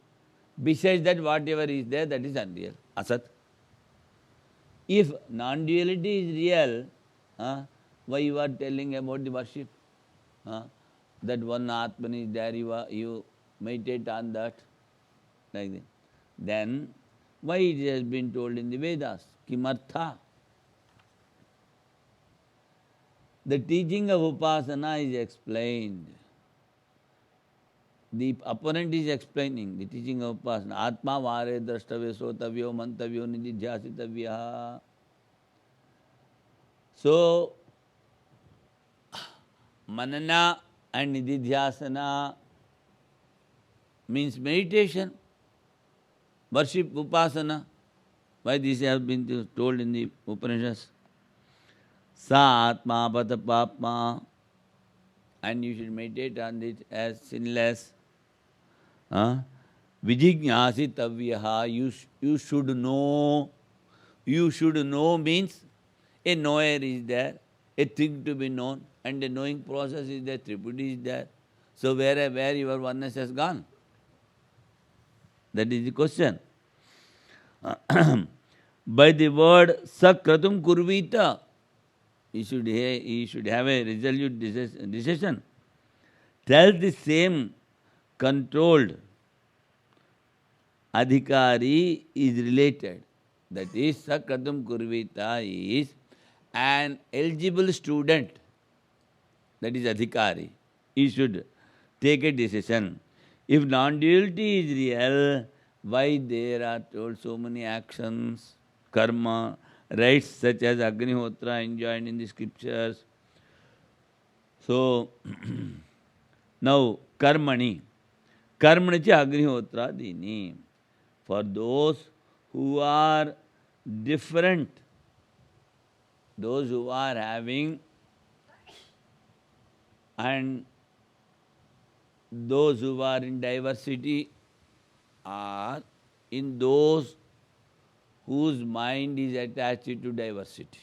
besides that whatever is there, that is unreal, asat. If non-duality is real, why you are telling about the worship? That one Atman is there, you meditate on that, like that. Then, why it has been told in the Vedas? Kimartha? The teaching of Upasana is explained. The opponent is explaining the teaching of Upasana. Atma vare drashtavya sotavyo mantavyo nididhyasitavya. So, manana and nididhyasana means meditation, worship, Upasana. Why this has been told in the Upanishads? Sa atma patapapma, and you should meditate on it as sinless. Vijignyasi tavyaha, you should know. You should know means a knower is there, a thing to be known, and the knowing process is there, tripudi is there. So where your oneness has gone? That is the question. By the word sakratum kurvita, you should have a resolute decision. Tell the same controlled adhikari is related. That is, sakratum kurvita is an eligible student. That is adhikari. He should take a decision. If non-duality is real, why there are told so many actions, karma, rites such as Agnihotra enjoined in the scriptures? So, now, karmani. Karmani cha Agnihotra dini. For those who are different, those who are having, and those who are in diversity, are in those whose mind is attached to diversity.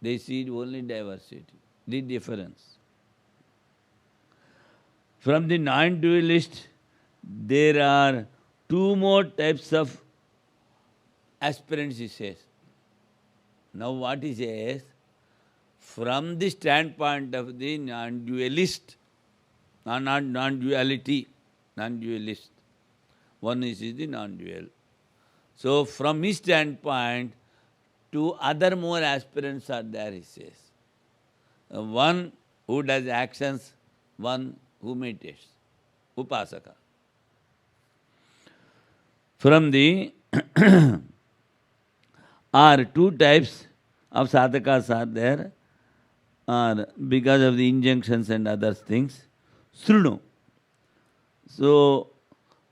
They see only diversity, the difference. From the non-dualist, there are two more types of aspirants, he says. Now what he says, from the standpoint of the non-dualist, non-duality, non-dualist, one is the non-dual. So from his standpoint, two other more aspirants are there, he says. One who does actions, one who meditates, upasaka. From the are two types of sadhakas are there, are because of the injunctions and other things. Srunu. So,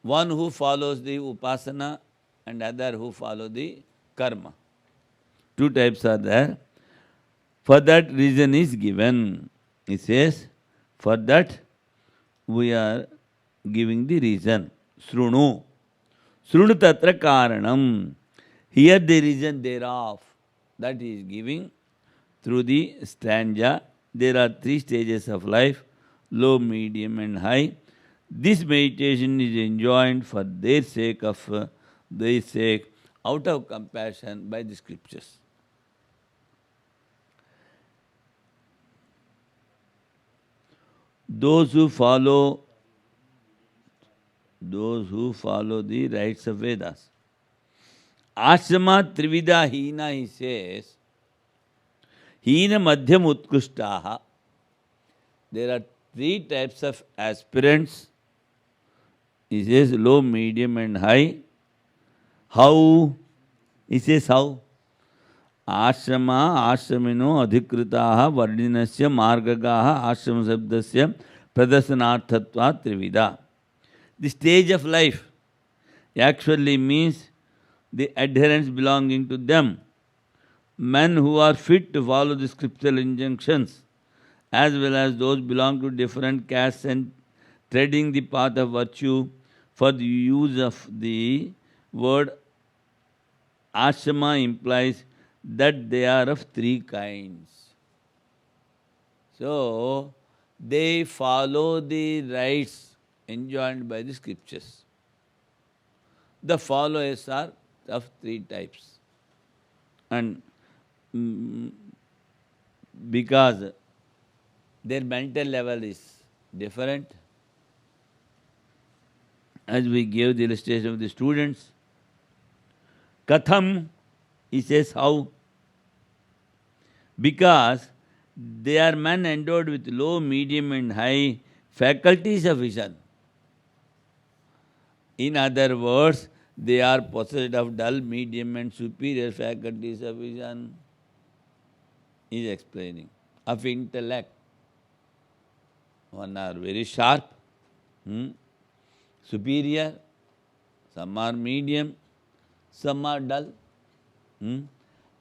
one who follows the upasana and other who follow the karma. Two types are there. For that reason is given. He says, for that we are giving the reason. Srunu. Srunu tatra karanam. Here the reason thereof. That he is giving through the stanza. There are three stages of life, low, medium and high. This meditation is enjoined for their sake, out of compassion by the scriptures. Those who follow the rites of Vedas. Ashrama trivida hina, he says, hina madhyam utkushtaha. There are three types of aspirants. He says low, medium and high. How? He says how? Ashrama, ashramino, adhikritaha, vardinasya, margagaha, ashram sabdasya, pradarsanarthatva trivida. The stage of life. actually means the adherents belonging to them, men who are fit to follow the scriptural injunctions, as well as those belong to different castes and treading the path of virtue. For the use of the word ashrama implies that they are of three kinds. So, they follow the rites enjoined by the scriptures. The followers are of three types. And mm, because their mental level is different, as we gave the illustration of the students, Katham, he says how? Because they are men endowed with low, medium and high faculties of vision. In other words, they are possessed of dull, medium and superior faculties of vision. He is explaining. Of intellect. One are very sharp, superior, some are medium, some are dull.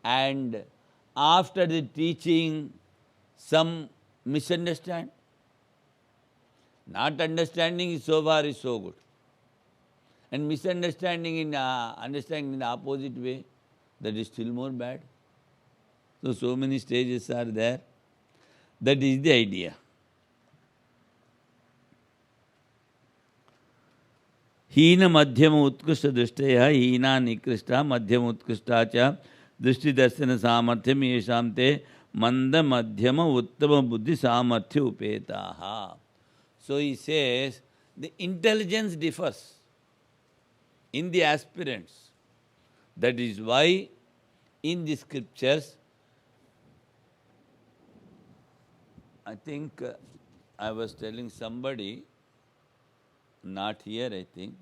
And after the teaching, some misunderstand. Not understanding is so far is so good. And misunderstanding in understanding in the opposite way, that is still more bad. So many stages are there. That is the idea. हीन मध्यम उत्कृष्ट दृष्टय हीना निकृष्टा मध्यम उत्कृष्टा च दृष्टि दर्शन सामर्थ्यम येषां ते मंद मध्यम उत्तम बुद्धि सामर्थ्य उपेताः. So he says the intelligence differs in the aspirants. That is why in the scriptures, I think I was telling somebody, not here I think,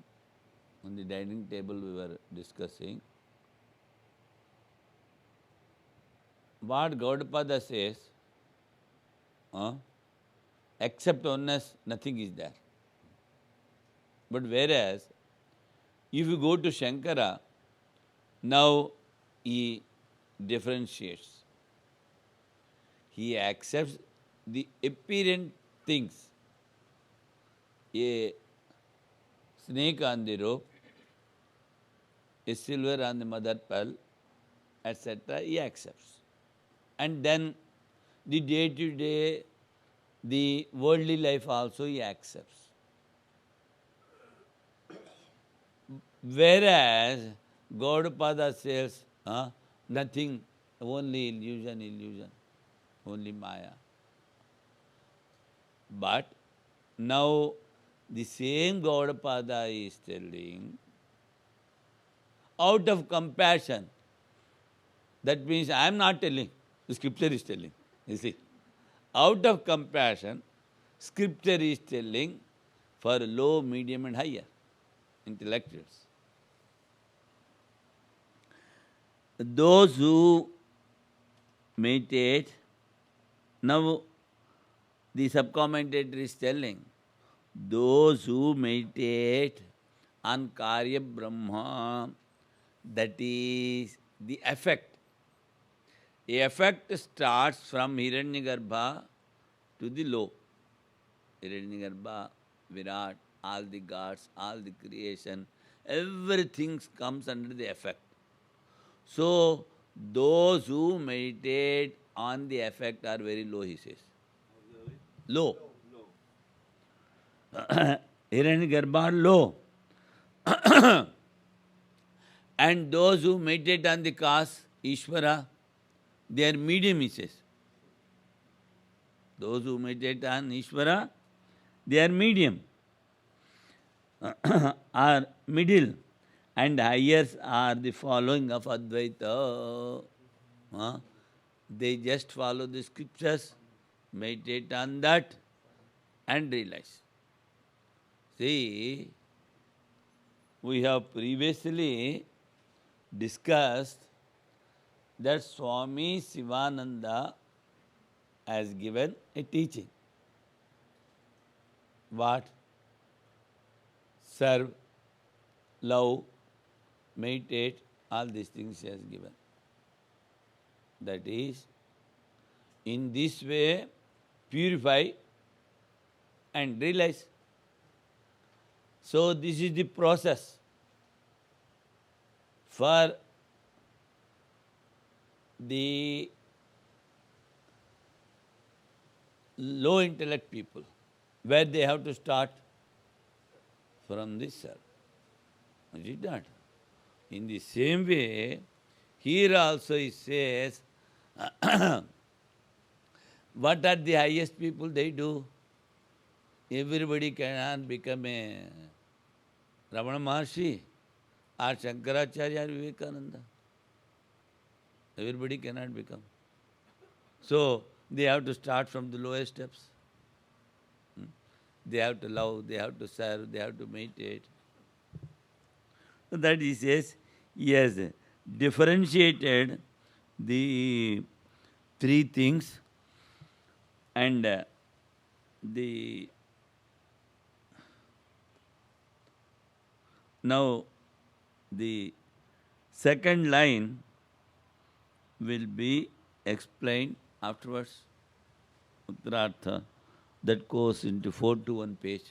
on the dining table we were discussing, what Gaudapada says, except oneness, nothing is there. But whereas, if you go to Shankara, now he differentiates. He accepts the apparent things. A snake on the rope, a silver on the mother pearl, etc., he accepts. And then the day-to-day, the worldly life also he accepts. Whereas Gaudapada says, nothing, only illusion, only Maya. But now the same Gaudapada is telling, out of compassion, that means I am not telling, the scripture is telling, you see. Out of compassion, scripture is telling for low, medium and higher intellectuals. Those who meditate, now the subcommentator is telling, those who meditate on Karya Brahma, that is the effect. The effect starts from Hiranyagarbha to the low. Hiranyagarbha, Virat, all the gods, all the creation, everything comes under the effect. So, those who meditate on the effect are very low, he says. Low. Hiranyagarbha, low. And those who meditate on the cause, Ishvara, they are medium, he says. Those who meditate on Ishvara, they are medium, are middle. And highers are the following of Advaita. They just follow the scriptures, meditate on that, and realize. See, we have previously discussed that Swami Sivananda has given a teaching. What? Serve love, meditate, all these things he has given. That is, in this way, purify and realize. So this is the process for the low intellect people, where they have to start from this self. Is it not? In the same way, here also it says, what are the highest people they do? Everybody cannot become a Ramana Maharshi or Shankaracharya or Vivekananda. Everybody cannot become. So, they have to start from the lowest steps. They have to love, they have to serve, they have to meditate. So that he says, he has differentiated the three things, and the now the second line will be explained afterwards. Uttarartha, that goes into 4 to 1 page.